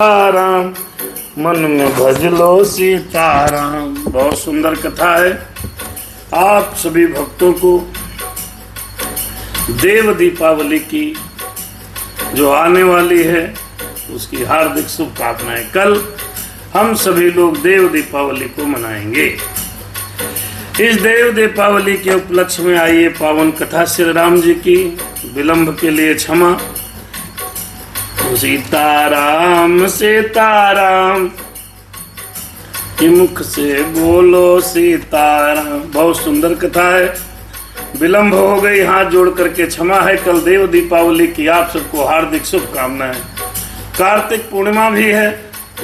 राम मन में भज लो सीताराम। बहुत सुंदर कथा है। आप सभी भक्तों को देव दीपावली की जो आने वाली है उसकी हार्दिक शुभकामनाएं। कल हम सभी लोग देव दीपावली को मनाएंगे। इस देव दीपावली के उपलक्ष्य में आइए पावन कथा श्री राम जी की। विलंब के लिए क्षमा। सीताराम सीताराम के मुख से बोलो सीताराम। बहुत सुंदर कथा है। विलंब हो गई, हाथ जोड़ करके क्षमा है। कल देव दीपावली की आप सबको हार्दिक शुभकामनाएं। कार्तिक पूर्णिमा भी है।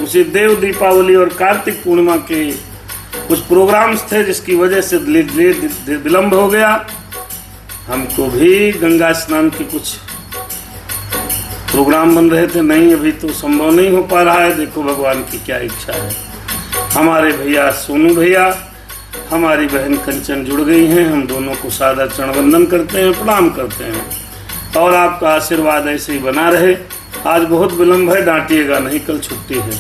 उसी देव दीपावली और कार्तिक पूर्णिमा के कुछ प्रोग्राम्स थे जिसकी वजह से विलंब हो गया। हमको भी गंगा स्नान की कुछ प्रोग्राम बन रहे थे, नहीं अभी तो संभव नहीं हो पा रहा है। देखो भगवान की क्या इच्छा है। हमारे भैया सोनू भैया, हमारी बहन कंचन जुड़ गई हैं। हम दोनों को सादा चरण वंदन करते हैं, प्रणाम करते हैं और आपका आशीर्वाद ऐसे ही बना रहे। आज बहुत विलंब है, डांटिएगा नहीं, कल छुट्टी है।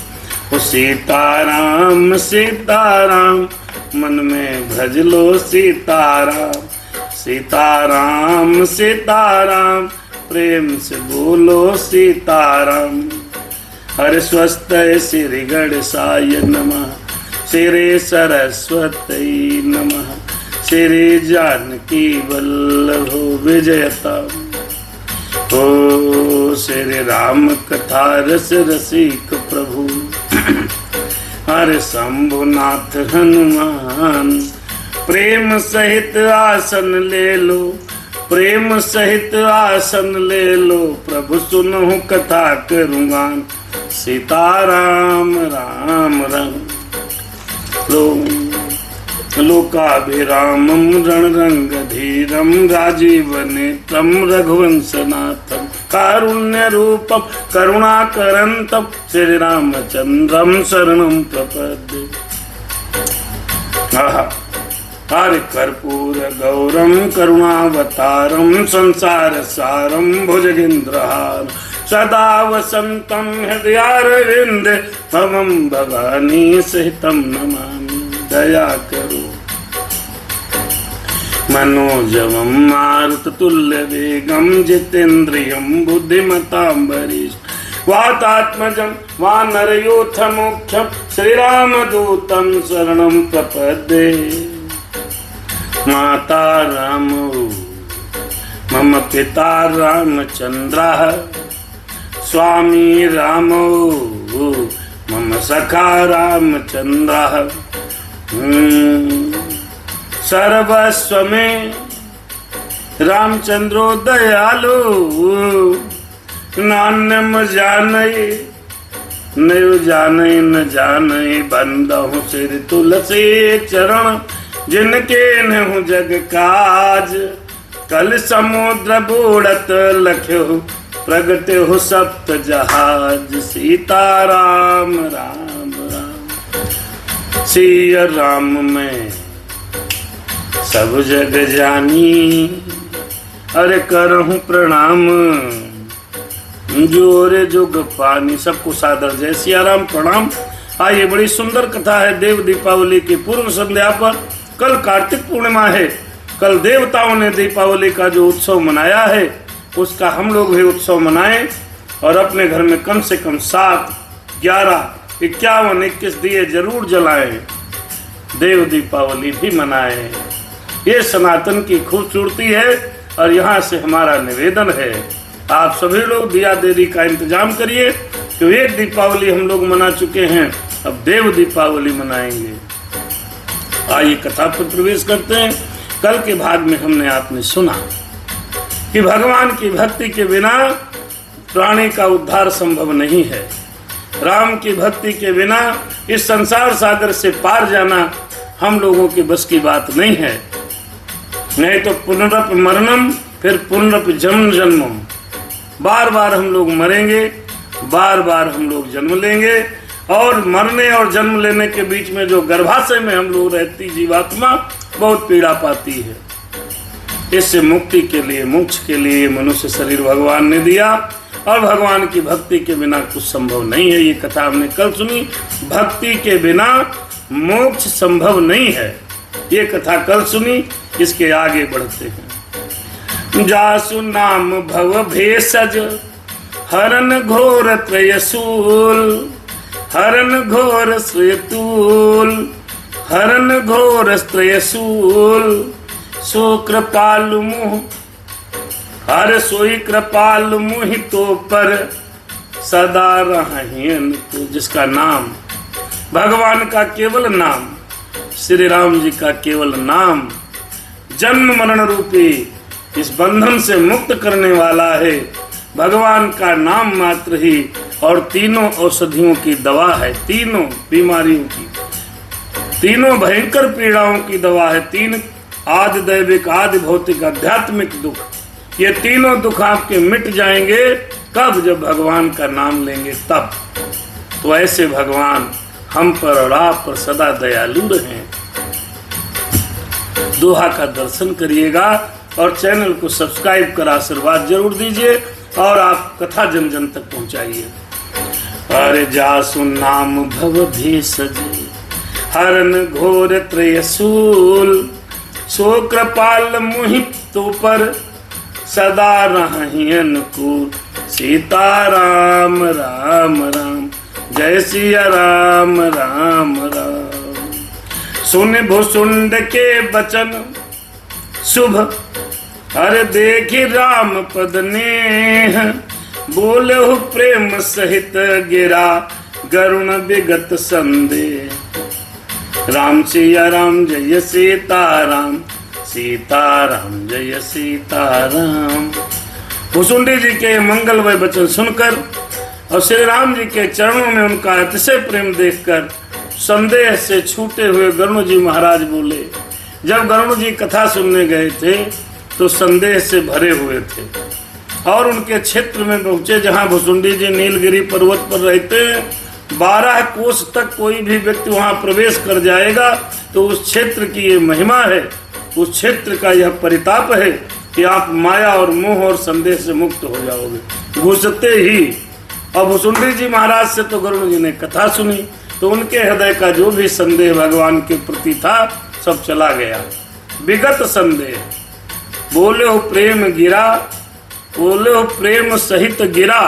ओ सीताराम सीताराम मन में भज लो सीताराम। सीताराम सीताराम प्रेम से बोलो सीताराम। हरे स्वस्थ श्री गणेशाय नमः। श्री सरस्वती नमः। श्री जानकी वल्लभो विजयताम्। ओ श्री राम कथा रस रसिक प्रभु। हरे शंभुनाथ हनुमान। प्रेम सहित आसन ले लो। प्रेम सहित आसन ले लो। प्रभु सुनहु कथा करूँगा। सीताराम राम राम लोकाभिरामं रणरंगधीरं राजीवनेत्रं रघुवंशनाथं कारुण्यरूपं करुणाकरन्तं श्रीरामचन्द्रं शरणं प्रपद्ये। हरि कर्पूर गौरम करुणावतारम संसार सारम भुजगेन्द्रहार सदा वसंतम हृदयारविंदे भवम भवानी सहितम नमामि। दया करो मनोजवम मारुततुल्य वेगम जितेन्द्रियम बुद्धिमतां वरिष्ठ वातात्मजं वानरयूथ मुख्यं श्रीरामदूतं शरणं प्रपद्ये। माता रामो मम पिता रामचन्द्रः स्वामी रामो मम सखा रामचन्द्रः। सर्वस्व में रामचंद्रो दयालु नान्यम जानई नयो जानई न जानई बंदहु श्री तुलसी चरण जिनके नहु जग काज। कल समुद्र बूढ़त लख्यो प्रगट हो सप्त जहाज। सीताराम राम राम सिया राम में सब जग जानी। अरे करहूँ प्रणाम जोरे जुग पानी। सबको सादर जय सिया राम प्रणाम। आइए, बड़ी सुंदर कथा है देव दीपावली की पूर्व संध्या पर। कल कार्तिक पूर्णिमा है। कल देवताओं ने दीपावली का जो उत्सव मनाया है उसका हम लोग भी उत्सव मनाएं और अपने घर में कम से कम 7, 11, 51, 21 दिए जरूर जलाएं। देव दीपावली भी मनाएं। ये सनातन की खूबसूरती है और यहाँ से हमारा निवेदन है, आप सभी लोग दिया देरी का इंतजाम करिए। तो एक दीपावली हम लोग मना चुके हैं, अब देव दीपावली मनाएंगे। आइए कथा पर प्रवेश करते हैं। कल के भाग में हमने आपने सुना कि भगवान की भक्ति के बिना प्राणी का उद्धार संभव नहीं है। राम की भक्ति के बिना इस संसार सागर से पार जाना हम लोगों के बस की बात नहीं है। नहीं तो पुनरप मरणम फिर पुनरप जन्म जन्मम। बार बार हम लोग मरेंगे, बार बार हम लोग जन्म लेंगे और मरने और जन्म लेने के बीच में जो गर्भाशय में हम लोग रहती जीवात्मा बहुत पीड़ा पाती है। इससे मुक्ति के लिए, मोक्ष के लिए मनुष्य शरीर भगवान ने दिया और भगवान की भक्ति के बिना कुछ संभव नहीं है। ये कथा हमने कल सुनी, भक्ति के बिना मोक्ष संभव नहीं है। ये कथा कल सुनी, इसके आगे बढ़ते हैं। जासु नाम भव भेषज हरन घोर त्रयसूल, हरन घोर श्रेतूल, हरन घोर त्रयसूल, सो कृपालु मुह हर सोई कृपालु मुहि तो पर सदा रहें। तो जिसका नाम भगवान का केवल नाम, श्री राम जी का केवल नाम जन्म मरण रूपी इस बंधन से मुक्त करने वाला है। भगवान का नाम मात्र ही और तीनों औषधियों की दवा है, तीनों बीमारियों की, तीनों भयंकर पीड़ाओं की दवा है। तीन आदि दैविक, आदि भौतिक, आध्यात्मिक दुख, ये तीनों दुख आपके मिट जाएंगे। कब? जब भगवान का नाम लेंगे तब। तो ऐसे भगवान हम पर और आप पर सदा दयालु रहें। दोहा का दर्शन करिएगा और चैनल को सब्सक्राइब कर आशीर्वाद जरूर दीजिए और आप कथा जन जन तक पहुंचाइए। अरे जासु नाम भव भेषज हरन घोर त्रयसूल, सो कृपाल मुहि तो पर सदा रहें अनुकूल। सीताराम राम राम, जय सिया राम राम राम। सुन भुसुंड के बचन शुभ हर देखी राम पद नेह, बोले प्रेम सहित गिरा गरुण विगत संदेह। राम सिया राम जय सीताराम, सीताराम जय सीताराम। भुसुंडी जी के मंगलमय वचन सुनकर और श्री राम जी के चरणों में उनका अतिशय प्रेम देखकर संदेह से छूटे हुए गरुण जी महाराज बोले। जब गरुण जी कथा सुनने गए थे तो संदेह से भरे हुए थे और उनके क्षेत्र में पहुंचे जहां भुसुंडी जी नीलगिरी पर्वत पर रहते हैं। 12 कोस तक कोई भी व्यक्ति वहां प्रवेश कर जाएगा तो उस क्षेत्र की ये महिमा है, उस क्षेत्र का यह परिताप है कि आप माया और मोह और संदेह से मुक्त हो जाओगे घुसते ही। अब भुसुंडी जी महाराज से तो गरुण जी ने कथा सुनी तो उनके हृदय का जो भी संदेह भगवान के प्रति था सब चला गया। विगत संदेह, बोले हो प्रेम गिरा, बोले हो प्रेम सहित गिरा,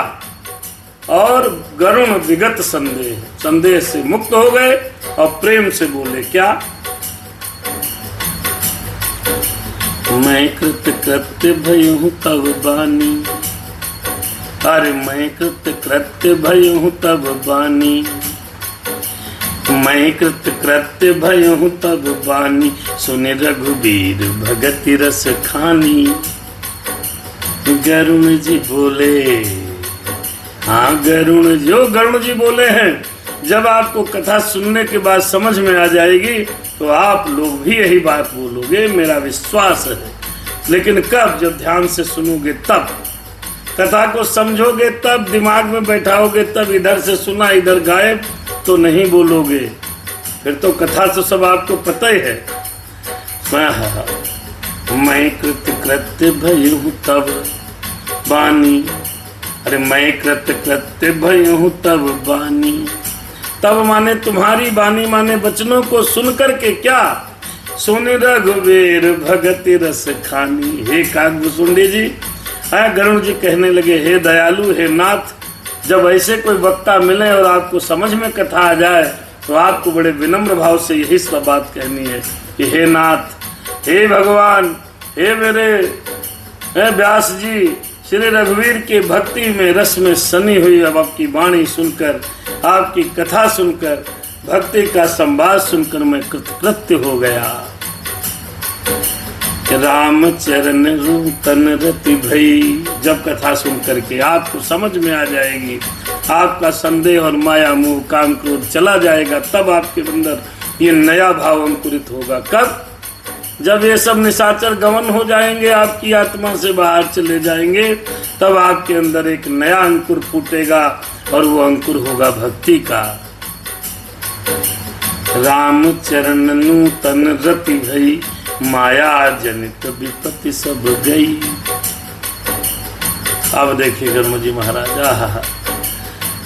और गरुण विगत संदेह, संदेह से मुक्त हो गए और प्रेम से बोले क्या? मैं कृत कृत्य भयहूँ तब बानी, अरे मैं कृत कृत्य भयहूँ तब बानी, मैं कृत कृत्य भयहूँ तब बानी, सुने रघुबीर भगति रस खानी। गरुण जी बोले, हाँ गरुण जी बोले हैं। जब आपको कथा सुनने के बाद समझ में आ जाएगी तो आप लोग भी यही बात बोलोगे, मेरा विश्वास है। लेकिन कब? जब ध्यान से सुनोगे तब, कथा को समझोगे तब, दिमाग में बैठाओगे तब। इधर से सुना इधर गायब तो नहीं बोलोगे, फिर तो कथा तो सब आपको पता ही है। मैं कृत्य भयहूँ तब बानी, अरे मैं कृत्य भयहूँ तब बानी। तब माने तुम्हारी बानी, माने वचनों को सुन करके क्या? सुन रघुवीर भगति रस खानी। हे काकभुसुंडी जी, गरुण जी कहने लगे, हे दयालु, हे नाथ, जब ऐसे कोई वक्ता मिले और आपको समझ में कथा आ जाए तो आपको बड़े विनम्र भाव से यही सब बात कहनी है कि हे नाथ, हे भगवान, हे मेरे हे व्यास जी, श्री रघुवीर के भक्ति में रस में सनी हुई अब आपकी वाणी सुनकर, आपकी कथा सुनकर, भक्ति का संवाद सुनकर मैं कृतकृत्य हो गया। राम चरण तन रति भई। जब कथा सुन करके आपको समझ में आ जाएगी, आपका संदेह और माया मोह काम क्रोध चला जाएगा, तब आपके अंदर ये नया भाव अंकुरित होगा। कब? जब ये सब निशाचर गमन हो जाएंगे, आपकी आत्मा से बाहर चले जाएंगे, तब आपके अंदर एक नया अंकुर फूटेगा और वो अंकुर होगा भक्ति का। राम चरण नूतन रति भई, माया जनित विपत्ति सब गई। अब देखिए गर्म जी महाराज, आहा,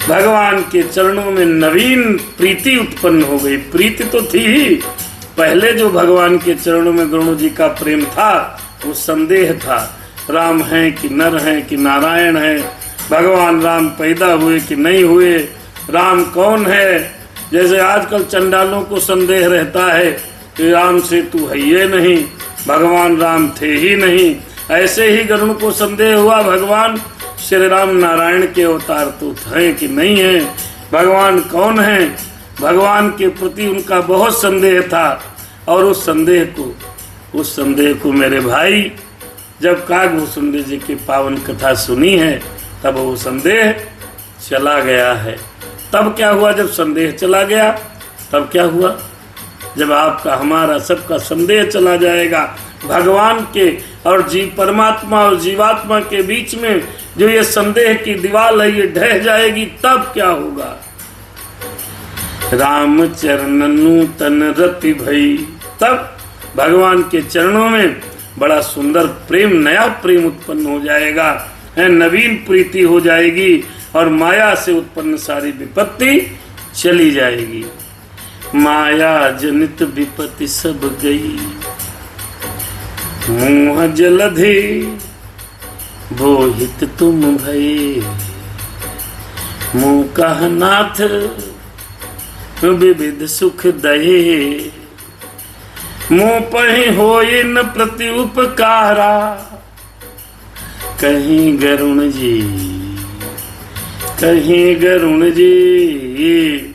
भगवान के चरणों में नवीन प्रीति उत्पन्न हो गई। प्रीति तो थी ही, पहले जो भगवान के चरणों में गरुण जी का प्रेम था वो संदेह था, राम है कि नर है कि नारायण है, भगवान राम पैदा हुए कि नहीं हुए, राम कौन है। जैसे आजकल चंडालों को संदेह रहता है कि राम से तू है ये नहीं, भगवान राम थे ही नहीं। ऐसे ही गरुण को संदेह हुआ भगवान श्री राम नारायण के अवतार तो हैं कि नहीं है, भगवान कौन है। भगवान के प्रति उनका बहुत संदेह था। और उस संदेह को मेरे भाई जब कागभूषुंडी जी की पावन कथा सुनी है तब वो संदेह चला गया है। तब क्या हुआ? जब संदेह चला गया तब क्या हुआ? जब आपका हमारा सबका संदेह चला जाएगा, भगवान के और परमात्मा और जीवात्मा के बीच में जो ये संदेह की दीवार है ये ढह जाएगी, तब क्या होगा? राम चरणनु तन रति भई, तब भगवान के चरणों में बड़ा सुंदर प्रेम, नया प्रेम उत्पन्न हो जाएगा, नवीन प्रीति हो जाएगी और माया से उत्पन्न सारी विपत्ति चली जाएगी। माया जनित विपत्ति सब गई, मुँह जलधि बोहित तुम भये, मुँह कह नाथ विविध सुख दये, मुँह पहि होई न प्रति उपकारा, कहीं गरुण जी, कहीं गरुण जी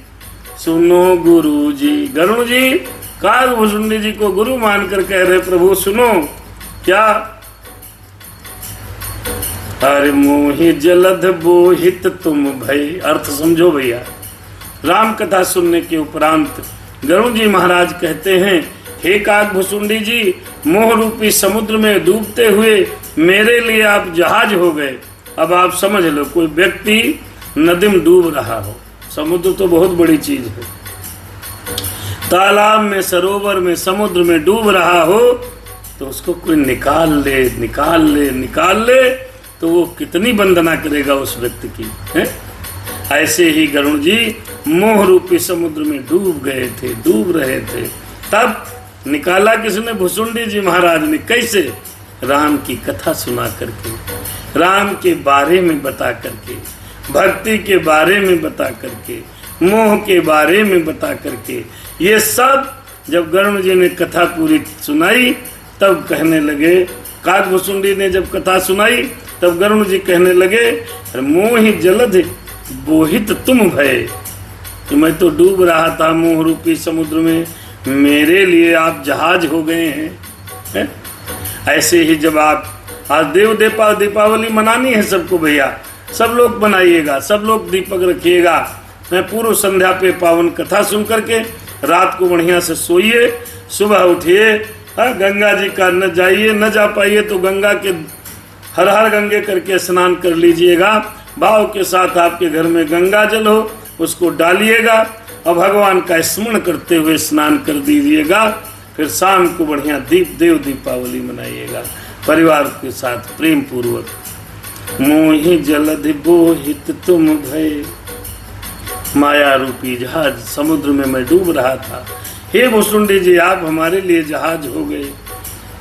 सुनो गुरु जी। गरुण जी कागभूषुंडी जी को गुरु मानकर कह रहे प्रभु सुनो। क्या? अरे मोहि जलध बोहित तुम भय। अर्थ समझो भैया। राम कथा सुनने के उपरांत गरुण जी महाराज कहते हैं, हे कागभूषुंडी जी, मोह रूपी समुद्र में डूबते हुए मेरे लिए आप जहाज हो गए। अब आप समझ लो, कोई व्यक्ति नदी में डूब रहा हो, समुद्र तो बहुत बड़ी चीज है, तालाब में, सरोवर में, समुद्र में डूब रहा हो तो उसको कोई निकाल ले तो वो कितनी वंदना करेगा उस व्यक्ति की, है? ऐसे ही गरुण जी मोह रूपी समुद्र में डूब रहे थे। तब निकाला किसने? भूषुंडी जी महाराज ने। कैसे? राम की कथा सुना करके, राम के बारे में बता करके, भक्ति के बारे में बता करके, मोह के बारे में बता करके। ये सब जब गरुण जी ने कथा पूरी सुनाई तब कहने लगे, कागभूषुंडी ने जब कथा सुनाई तब गरुण जी कहने लगे, मोहि जलधि बोहित तुम भय, कि मैं तो डूब रहा था मोह रूपी समुद्र में, मेरे लिए आप जहाज हो गए हैं। ऐसे ही जब आप आज दीपावली मनानी है सबको भैया, सब लोग बनाइएगा, सब लोग दीपक रखिएगा, पूर्व संध्या पे पावन कथा सुन करके रात को बढ़िया से सोइए, सुबह उठिए, गंगा जी का न जाइए, न जा पाइए तो गंगा के हर हर गंगे करके स्नान कर लीजिएगा। भाव के साथ आपके घर में गंगा जल हो उसको डालिएगा और भगवान का स्मरण करते हुए स्नान कर दीजिएगा। फिर शाम को बढ़िया दीपावली मनाइएगा परिवार के साथ प्रेम पूर्वक। मोहि जलधि बोहित तुम भय, माया रूपी जहाज समुद्र में मैं डूब रहा था, हे भूषुंडी जी आप हमारे लिए जहाज हो गए।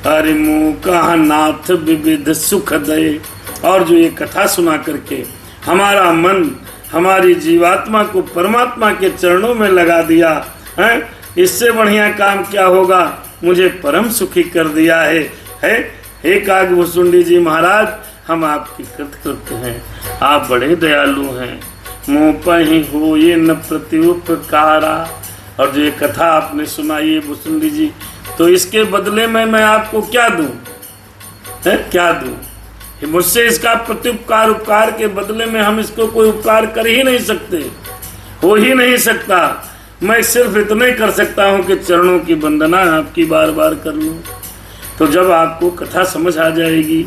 अरे मुँह कहा नाथ विविध सुख दये। और जो ये कथा सुना करके हमारा मन, हमारी जीवात्मा को परमात्मा के चरणों में लगा दिया है, इससे बढ़िया काम क्या होगा? मुझे परम सुखी कर दिया है। हे कागभूषुंडी जी महाराज, हम आपके कृतकृत्य हैं, आप बड़े दयालु हैं। मुँह पहि होए न प्रति उपकारा। और जो ये कथा आपने सुनाई है भूषुंडी जी, तो इसके बदले में मैं आपको क्या दूं? क्या दूं? मुझसे इसका प्रत्युपकार, उपकार के बदले में हम इसको कोई उपकार कर ही नहीं सकते, हो ही नहीं सकता। मैं सिर्फ इतना ही कर सकता हूँ कि चरणों की वंदना आपकी बार बार कर लूँ। तो जब आपको कथा समझ आ जाएगी,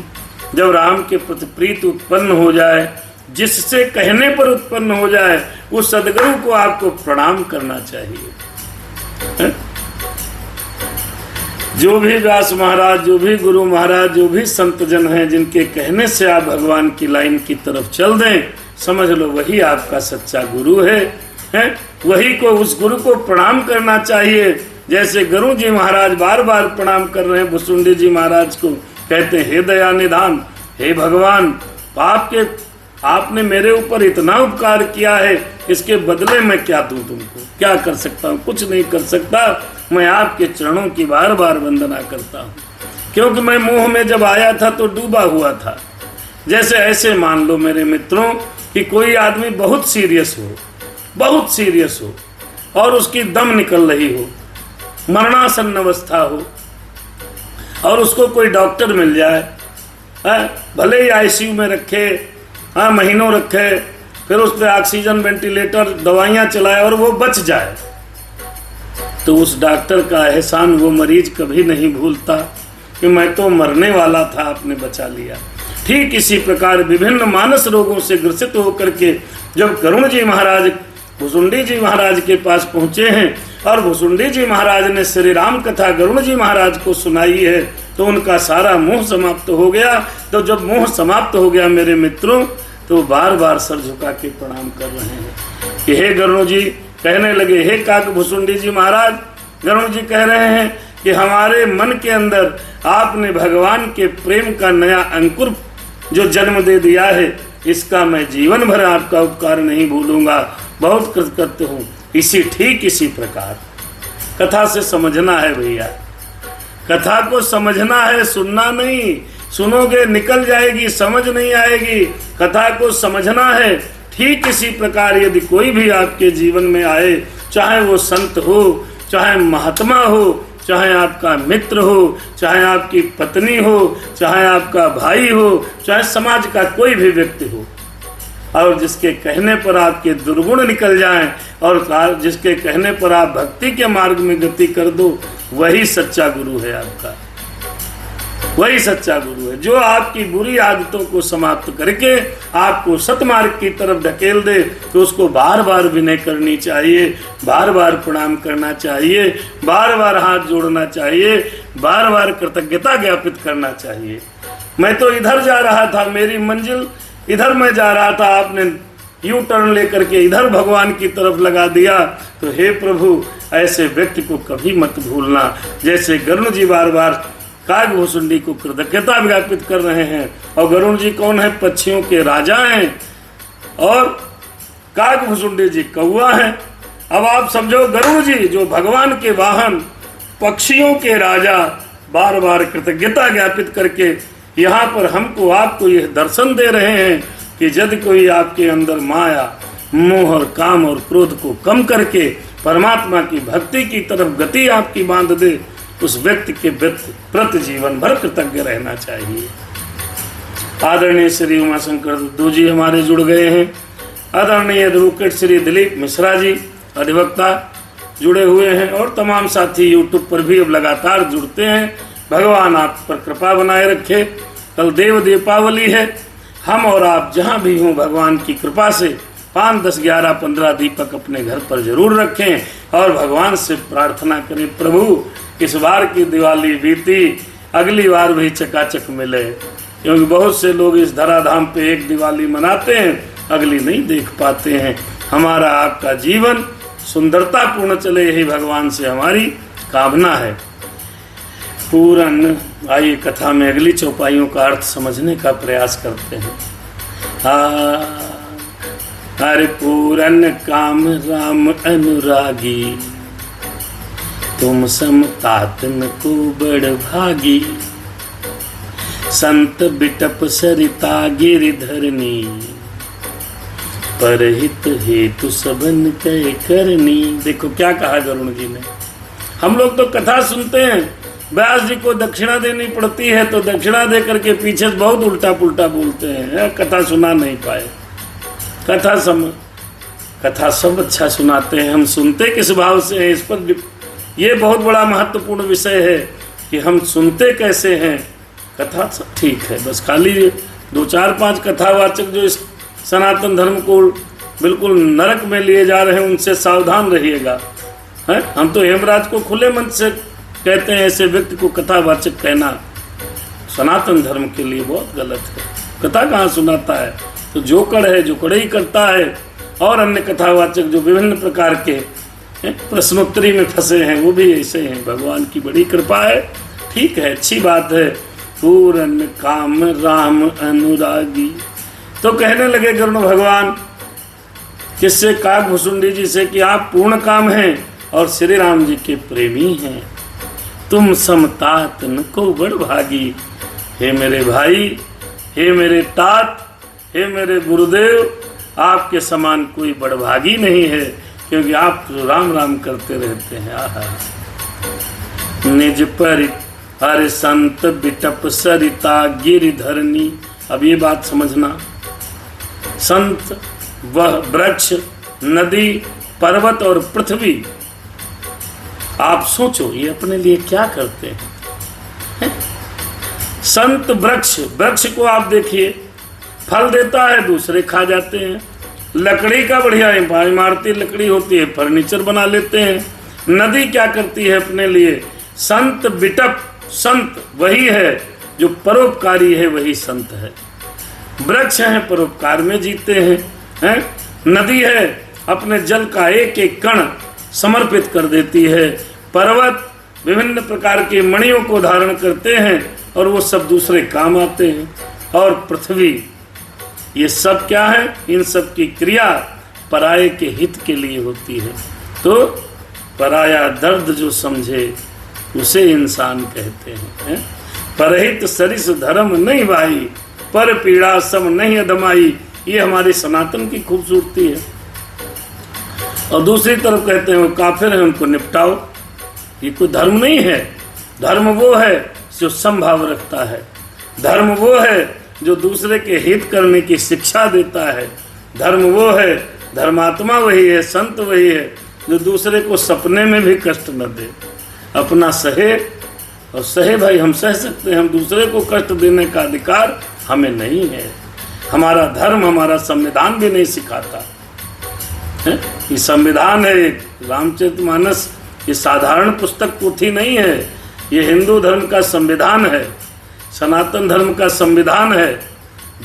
जब राम के प्रति प्रीति उत्पन्न हो जाए, जिससे कहने पर उत्पन्न हो जाए, उस सदगुरु को आपको प्रणाम करना चाहिए। जो भी व्यास महाराज, जो भी गुरु महाराज, जो भी संत जन हैं, जिनके कहने से आप भगवान की लाइन की तरफ चल दें, समझ लो वही आपका सच्चा गुरु है? वही को, उस गुरु को प्रणाम करना चाहिए। जैसे गुरु जी महाराज बार बार प्रणाम कर रहे हैं भुसुंडी जी महाराज को, कहते हैं हे दया निधान, हे भगवान, आपने मेरे ऊपर इतना उपकार किया है, इसके बदले मैं क्या दूं तुमको? क्या कर सकता हूँ? कुछ नहीं कर सकता। मैं आपके चरणों की बार बार वंदना करता हूँ, क्योंकि मैं मोह में जब आया था तो डूबा हुआ था। जैसे ऐसे मान लो मेरे मित्रों कि कोई आदमी बहुत सीरियस हो और उसकी दम निकल रही हो, मरणासन अवस्था हो, और उसको कोई डॉक्टर मिल जाए, भले ही आईसीयू में रखे, महीनों रखे, फिर उस पर ऑक्सीजन, वेंटिलेटर, दवाइयाँ चलाए और वो बच जाए, तो उस डॉक्टर का एहसान वो मरीज कभी नहीं भूलता कि मैं तो मरने वाला था, आपने बचा लिया। ठीक इसी प्रकार विभिन्न मानस रोगों से ग्रसित होकर के जब गरुण जी महाराज भुसुंडी जी महाराज के पास पहुँचे हैं और भुसुंडी जी महाराज ने श्री राम कथा गरुण जी महाराज को सुनाई है, तो उनका सारा मोह समाप्त हो गया। तो जब मोह समाप्त हो गया मेरे मित्रों, तो बार बार सर झुका के प्रणाम कर रहे हैं कि हे गरुण जी, कहने लगे हे काक भुसुंडी जी महाराज, गरुण जी कह रहे हैं कि हमारे मन के अंदर आपने भगवान के प्रेम का नया अंकुर जो जन्म दे दिया है, इसका मैं जीवन भर आपका उपकार नहीं भूलूंगा, बहुत कृतज्ञ हूँ। ठीक इसी प्रकार कथा से समझना है भैया, कथा को समझना है, सुनना नहीं। सुनोगे निकल जाएगी, समझ नहीं आएगी। कथा को समझना है। ठीक इसी प्रकार यदि कोई भी आपके जीवन में आए, चाहे वो संत हो, चाहे महात्मा हो, चाहे आपका मित्र हो, चाहे आपकी पत्नी हो, चाहे आपका भाई हो, चाहे समाज का कोई भी व्यक्ति हो, और जिसके कहने पर आपके दुर्गुण निकल जाएं और जिसके कहने पर आप भक्ति के मार्ग में गति कर दो, वही सच्चा गुरु है आपका, वही सच्चा गुरु है जो आपकी बुरी आदतों को समाप्त करके आपको सतमार्ग की तरफ ढकेल दे। तो उसको बार बार विनय करनी चाहिए, बार बार प्रणाम करना चाहिए, बार बार हाथ जोड़ना चाहिए, बार बार कृतज्ञता ज्ञापित करना चाहिए। मैं तो इधर जा रहा था, मेरी मंजिल इधर मैं जा रहा था, आपने यू टर्न लेकर के इधर भगवान की तरफ लगा दिया, तो हे प्रभु, ऐसे व्यक्ति को कभी मत भूलना। जैसे गरुण जी बार बार काक भुसुंडी को कृतज्ञता ज्ञापित कर रहे हैं, और गरुण जी कौन है? पक्षियों के राजा हैं, और काक भुसुंडी जी कौआ हैं। अब आप समझो, गरुण जी जो भगवान के वाहन, पक्षियों के राजा, बार बार कृतज्ञता ज्ञापित करके यहाँ पर हमको आपको यह दर्शन दे रहे हैं कि यदि कोई आपके अंदर माया, मोह और काम और क्रोध को कम करके परमात्मा की भक्ति की तरफ गति आपकी बांध दे, उस व्यक्ति के प्रति जीवन भर कृतज्ञ रहना चाहिए। आदरणीय श्री उमाशंकर दुद्दू जी हमारे जुड़ गए हैं। आदरणीय एडवोकेट श्री दिलीप मिश्रा जी अधिवक्ता जुड़े हुए हैं, और तमाम साथी यूट्यूब पर भी अब लगातार जुड़ते हैं। भगवान आप पर कृपा बनाए रखे। कल देव दीपावली है, हम और आप जहाँ भी हों भगवान की कृपा से 5, 10, 11, 15 दीपक अपने घर पर जरूर रखें और भगवान से प्रार्थना करें, प्रभु इस बार की दिवाली बीती, अगली बार भी चकाचक मिले। क्योंकि बहुत से लोग इस धराधाम पे एक दिवाली मनाते हैं, अगली नहीं देख पाते हैं। हमारा आपका जीवन सुंदरता पूर्ण चले, यही भगवान से हमारी कामना है। पूरन आइए कथा में अगली चौपाइयों का अर्थ समझने का प्रयास करते हैं। हरे पूरन काम राम अनुरागी, तुम समतातन को बड़ भागी। संत बिटप सरिता गिरिधरनी, परहित हेतु सबन कह करनी। देखो क्या कहा गरुण जी ने। हम लोग तो कथा सुनते हैं, व्यास जी को दक्षिणा देनी पड़ती है तो दक्षिणा दे करके पीछे बहुत उल्टा पुल्टा बोलते हैं, कथा सुना नहीं पाए। कथा सब अच्छा सुनाते हैं, हम सुनते किस भाव से हैं, इस पर ये बहुत बड़ा महत्वपूर्ण विषय है कि हम सुनते कैसे हैं। कथा सब ठीक है, बस खाली 2, 4, 5 कथावाचक जो इस सनातन धर्म को बिल्कुल नरक में लिए जा रहे हैं, उनसे सावधान रहिएगा। हम तो हेमराज को खुले मन से कहते हैं ऐसे व्यक्ति को कथावाचक कहना सनातन धर्म के लिए बहुत गलत है। कथा कहाँ सुनाता है, तो जोकड़ है, जोकड़ ही करता है। और अन्य कथावाचक जो विभिन्न प्रकार के प्रश्नोत्तरी में फंसे हैं वो भी ऐसे हैं। भगवान की बड़ी कृपा है, ठीक है, अच्छी बात है। पूर्ण काम राम अनुरागी। तो कहने लगे गरुड़ भगवान किससे, काकभुसुंडी जी से, कि आप पूर्ण काम हैं और श्री राम जी के प्रेमी हैं। तुम समतात न को बड़ भागी। हे मेरे भाई, हे मेरे तात, हे मेरे गुरुदेव, आपके समान कोई बड़भागी नहीं है, क्योंकि आप तो राम राम करते रहते हैं। आहा। निज पर हर संत बिटप सरिता गिरिधरनी। अब ये बात समझना, संत, वह वृक्ष, नदी, पर्वत और पृथ्वी, आप सोचो ये अपने लिए क्या करते हैं। संत वृक्ष, वृक्ष को आप देखिए, फल देता है, दूसरे खा जाते हैं। लकड़ी का बढ़िया इमारती लकड़ी होती है, फर्नीचर बना लेते हैं। नदी क्या करती है अपने लिए, संत बिटप, संत वही है जो परोपकारी है, वही संत है। वृक्ष हैं, परोपकार में जीते हैं। नदी है, अपने जल का एक एक कण समर्पित कर देती है। पर्वत विभिन्न प्रकार के मणियों को धारण करते हैं और वो सब दूसरे काम आते हैं। और पृथ्वी, ये सब क्या है, इन सब की क्रिया पराये के हित के लिए होती है। तो पराया दर्द जो समझे उसे इंसान कहते हैं। परहित सरिस धर्म नहीं भाई, पर पीड़ा सम नहीं अदमाई। ये हमारी सनातन की खूबसूरती है। और दूसरी तरफ कहते हैं वो काफिर है, उनको निपटाओ। ये कोई धर्म नहीं है। धर्म वो है जो समभाव रखता है। धर्म वो है जो दूसरे के हित करने की शिक्षा देता है। धर्म वो है, धर्मात्मा वही है, संत वही है जो दूसरे को सपने में भी कष्ट न दे, अपना सहे। और सहे भाई, हम सह सकते हैं, हम दूसरे को कष्ट देने का अधिकार हमें नहीं है। हमारा धर्म, हमारा संविधान भी नहीं सिखाता है। ये संविधान है, रामचरितमानस ये साधारण पुस्तक पोथी नहीं है। ये हिंदू धर्म का संविधान है, सनातन धर्म का संविधान है।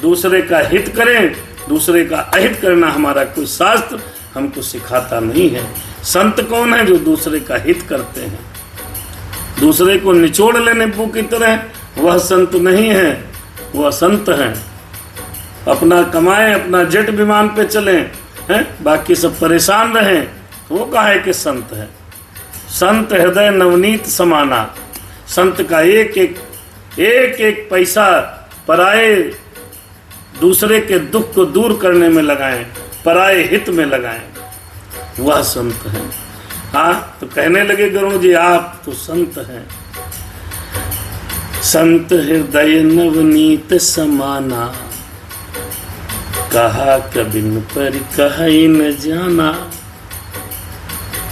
दूसरे का हित करें, दूसरे का अहित करना हमारा कोई शास्त्र हमको सिखाता नहीं है। संत कौन है, जो दूसरे का हित करते हैं, दूसरे को निचोड़ लेने की तरह, वह संत नहीं है, वह असंत हैं। अपना कमाएं, अपना जेट विमान पे चलें, हैं, बाकी सब परेशान रहें, वो काहे के संत हैं। संत हृदय नवनीत समाना। संत का एक एक पैसा पराये दूसरे के दुख को दूर करने में लगाएं, पराये हित में लगाएं, वह संत हैं। हाँ, तो कहने लगे गरुड़ जी आप तो संत हैं। संत हृदय नवनीत समाना, कहा कबिन पर कहीं न जाना।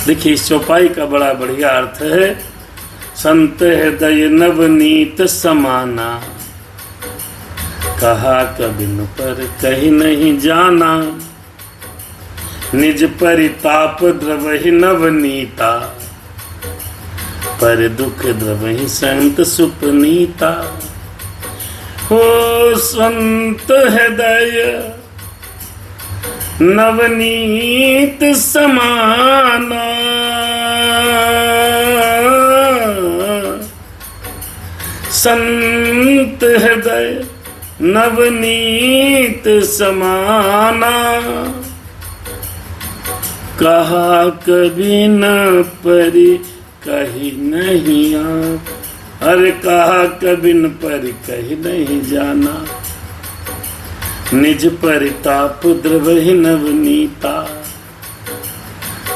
देखिए इस चौपाई का बड़ा बढ़िया अर्थ है। संत हृदय नवनीत समाना, कहा कबिन पर कहीं नहीं जाना। निज परिताप द्रवहि नवनीता, पर दुख द्रवहि संत सुपनीता। हो संत हृदय नवनीत समाना, संत हृदय नवनीत समाना। कहा कभी न परी कहीं नहीं आ। अरे कहा कभी न परी कहीं नहीं जाना। निज परिताप द्रवहि नवनीता,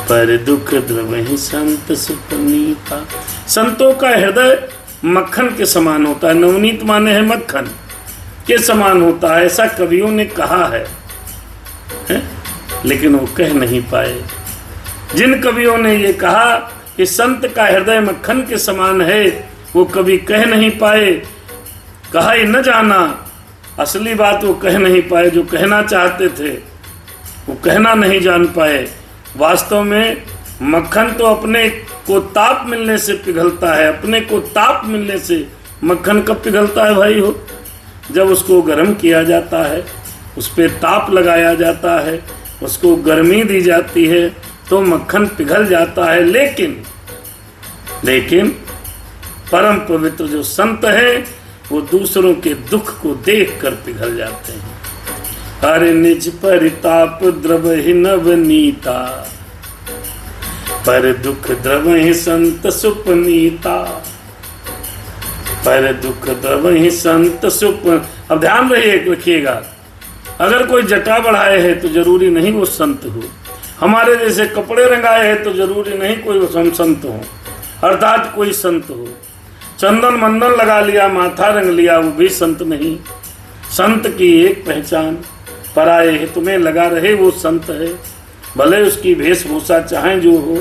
पर दुख द्रवहि संत सुपनीता। संतों का हृदय मक्खन के समान होता है। नवनीत माने है मक्खन के समान होता है, ऐसा कवियों ने कहा है? लेकिन वो कह नहीं पाए। जिन कवियों ने ये कहा कि संत का हृदय मक्खन के समान है, वो कभी कह नहीं पाए, कहा ही न जाना। असली बात वो कह नहीं पाए, जो कहना चाहते थे वो कहना नहीं जान पाए। वास्तव में मक्खन तो अपने को ताप मिलने से पिघलता है, अपने को ताप मिलने से। मक्खन कब पिघलता है भाई हो? जब उसको गर्म किया जाता है, उस पर ताप लगाया जाता है, उसको गर्मी दी जाती है तो मक्खन पिघल जाता है। लेकिन परम पवित्र जो संत है वो दूसरों के दुख को देखकर पिघल जाते हैं। अरे निज परिताप द्रवहि नवनीता, पर दुख द्रवहि संत सुपनीता, पर दुख द्रवहि संत सुप। अब ध्यान रखिएगा, अगर कोई जटा बढ़ाए है तो जरूरी नहीं वो संत हो, हमारे जैसे कपड़े रंगाए हैं तो जरूरी नहीं कोई हम संत हो, अर्थात कोई संत हो। चंदन मंदन लगा लिया, माथा रंग लिया, वो भी संत नहीं। संत की एक पहचान, पराये हित में लगा रहे वो संत है, भले उसकी वेशभूषा चाहे जो हो।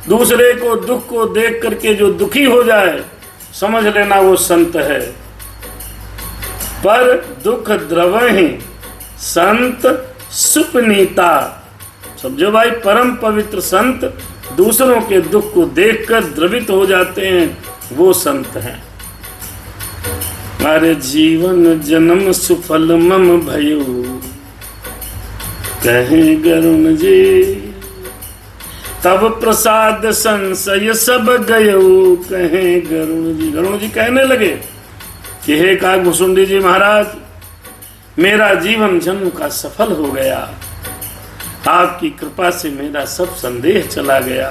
दूसरे को दुख को देख करके जो दुखी हो जाए समझ लेना वो संत है। पर दुख द्रवहि संत सुपनीता, समझो भाई, परम पवित्र संत दूसरों के दुख को देखकर द्रवित हो जाते हैं, वो संत हैं। अरे जीवन जन्म सुफल मम भयो, कहे गरुण जी तब प्रसाद संशय सब गयो, कहे गरुण जी। गरुण जी कहने लगे कि हे काकभुसुंडी जी महाराज, मेरा जीवन जन्म का सफल हो गया, आपकी कृपा से मेरा सब संदेह चला गया।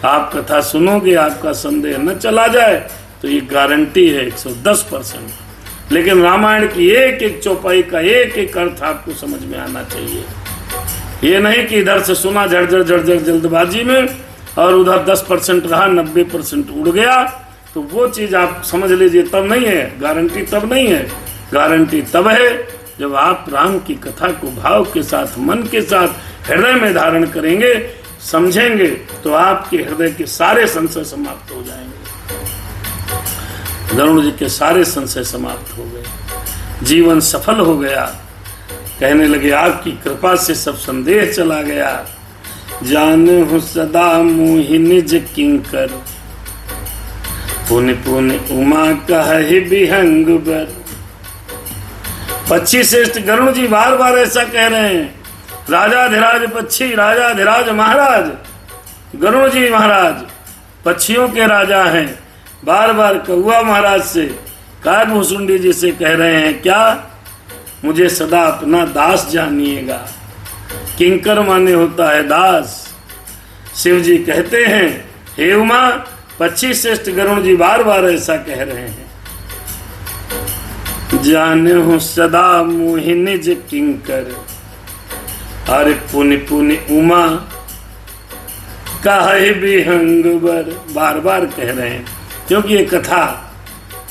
आप कथा सुनोगे, आपका संदेह न चला जाए तो ये गारंटी है 110%। लेकिन रामायण की एक एक चौपाई का एक एक अर्थ आपको समझ में आना चाहिए। ये नहीं कि इधर से सुना झड़झड़ जल्दबाजी में और उधर 10% रहा, 90% उड़ गया, तो वो चीज आप समझ लीजिए तब नहीं है, गारंटी तब नहीं है। गारंटी तब है जब आप राम की कथा को भाव के साथ, मन के साथ हृदय में धारण करेंगे, समझेंगे, तो आपके हृदय के सारे संशय समाप्त हो जाएंगे। गरुड़ जी के सारे संशय समाप्त हो गए, जीवन सफल हो गया। कहने लगे आपकी कृपा से सब संदेह चला गया। जानहु सदा मोहि निज किंकर, पुन पुन उमा कहि विहंग बर। पक्षी श्रेष्ठ गरुड़ जी बार बार ऐसा कह रहे हैं, राजाधिराज पक्षी, राजाधिराज महाराज गरुड़ जी महाराज पक्षियों के राजा हैं। बार बार कौआ महाराज से, काकभुसुंडी जी से कह रहे हैं क्या, मुझे सदा अपना दास जानिएगा। किंकर माने होता है दास। शिव जी कहते हैं हे उमा, पक्षी श्रेष्ठ गरुड़ जी बार बार ऐसा कह रहे हैं। जानहु सदा मोहि निज किंकर, अरे पुनि पुनि उमा कहि विहंग बर। बार बार कह रहे हैं क्योंकि ये कथा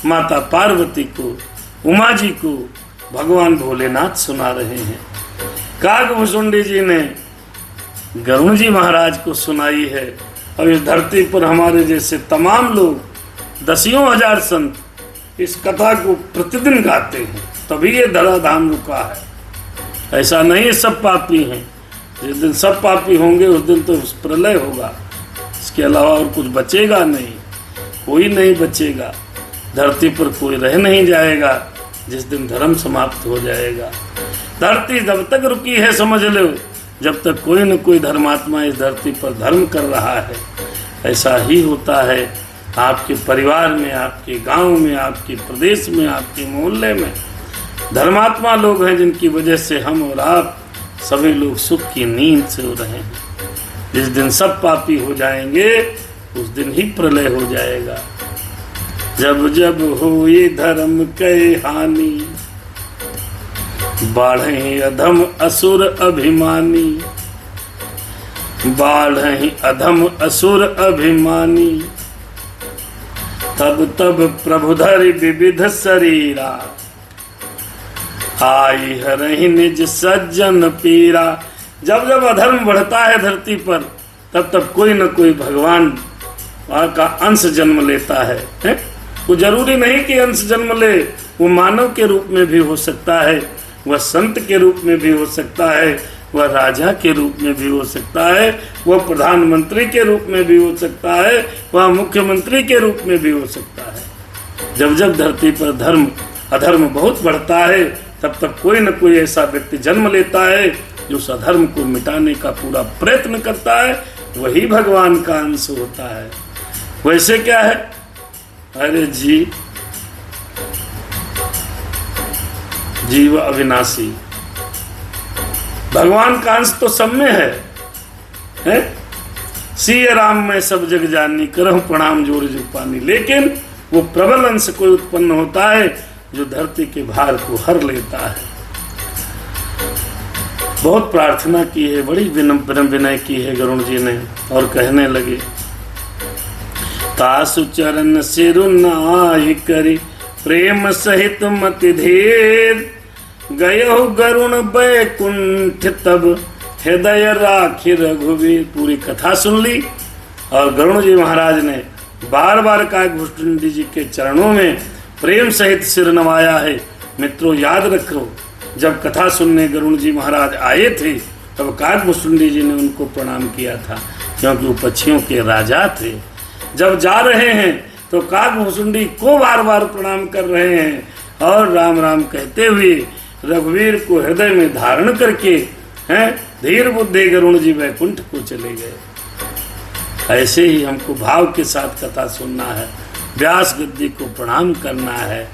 माता पार्वती को, उमा जी को भगवान भोलेनाथ सुना रहे हैं। काकभुसुंडी जी ने गरुड़ जी महाराज को सुनाई है और इस धरती पर हमारे जैसे तमाम लोग, दसियों हजार संत इस कथा को प्रतिदिन गाते हैं, तभी ये धराधाम रुका है। ऐसा नहीं है सब पापी हैं, जिस दिन सब पापी होंगे उस दिन तो प्रलय होगा, इसके अलावा और कुछ बचेगा नहीं, कोई नहीं बचेगा, धरती पर कोई रह नहीं जाएगा जिस दिन धर्म समाप्त हो जाएगा। धरती जब तक रुकी है समझ लो, जब तक कोई न कोई धर्मात्मा इस धरती पर धर्म कर रहा है। ऐसा ही होता है आपके परिवार में, आपके गांव में, आपके प्रदेश में, आपके मोहल्ले में धर्मात्मा लोग हैं जिनकी वजह से हम और आप सभी लोग सुख की नींद से हो रहे हैं। जिस दिन सब पापी हो जाएंगे उस दिन ही प्रलय हो जाएगा। जब जब हो ये धर्म के हानि, बाढ़े अधम असुर अभिमानी, बाढ़े अधम असुर अभिमानी, तब तब प्रभुधरि विविध शरीरा, आई हरहि निज सज्जन पीरा। जब जब अधर्म बढ़ता है धरती पर तब तब कोई न कोई भगवान का अंश जन्म लेता है। वो जरूरी नहीं कि अंश जन्म ले, वो मानव के रूप में भी हो सकता है, वह संत के रूप में भी हो सकता है, वह राजा के रूप में भी हो सकता है, वह प्रधानमंत्री के रूप में भी हो सकता है, वह मुख्यमंत्री के रूप में भी हो सकता है। जब जब धरती पर धर्म अधर्म बहुत बढ़ता है, तब तक कोई न कोई ऐसा व्यक्ति जन्म लेता है जो उस अधर्म को मिटाने का पूरा प्रयत्न करता है, वही भगवान का अंश होता है। वैसे क्या है, अरे जीव अविनाशी, भगवान का अंश तो सब में है? सिय राम में सब जग जानी, करहु प्रणाम जोर जो पानी। लेकिन वो प्रबल अंश कोई उत्पन्न होता है जो धरती के भार को हर लेता है। बहुत प्रार्थना की है, बड़ी विनय की है गरुण जी ने, और कहने लगे, तासु चरण सिरुनाय करी प्रेम सहित मति धेर, गयो गरुण बैकुंठ तब हृदय राखी रघुवीर। पूरी कथा सुन ली और गरुण जी महाराज ने बार बार काकभूषुंडी जी के चरणों में प्रेम सहित सिर नवाया है। मित्रों याद रखो, जब कथा सुनने गरुण जी महाराज आए थे तब काकभूषुंडी जी ने उनको प्रणाम किया था, क्योंकि वो पक्षियों के राजा थे। जब जा रहे हैं तो काकभूषुंडी को बार बार प्रणाम कर रहे हैं और राम राम कहते हुए रघुवीर को हृदय में धारण करके धीर बुद्धि गरुण जी वैकुंठ को चले गए। ऐसे ही हमको भाव के साथ कथा सुनना है, व्यास गद्दी को प्रणाम करना है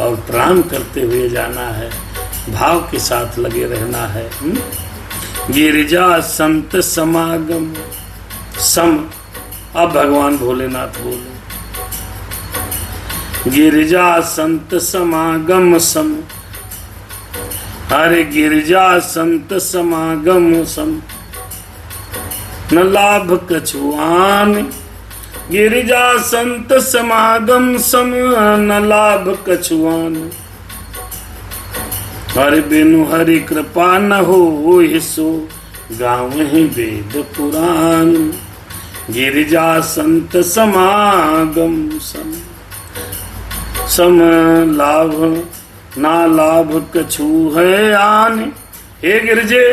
और प्रणाम करते हुए जाना है, भाव के साथ लगे रहना है। गिरिजा संत समागम सम। अब भगवान भोलेनाथ बोले, गिरिजा संत समागम सम, हरे गिरिजा संत समागम सम, न लाभ कछुआन। गिरिजा संत समागम सम, न लाभ कछुआन। हरि बिनु हरि कृपा न हो सो, गाँव ही वेद पुराण। गिरिजा संत समागम सम, सम लाभ ना लाभ कछु है आन। हे गिरजे,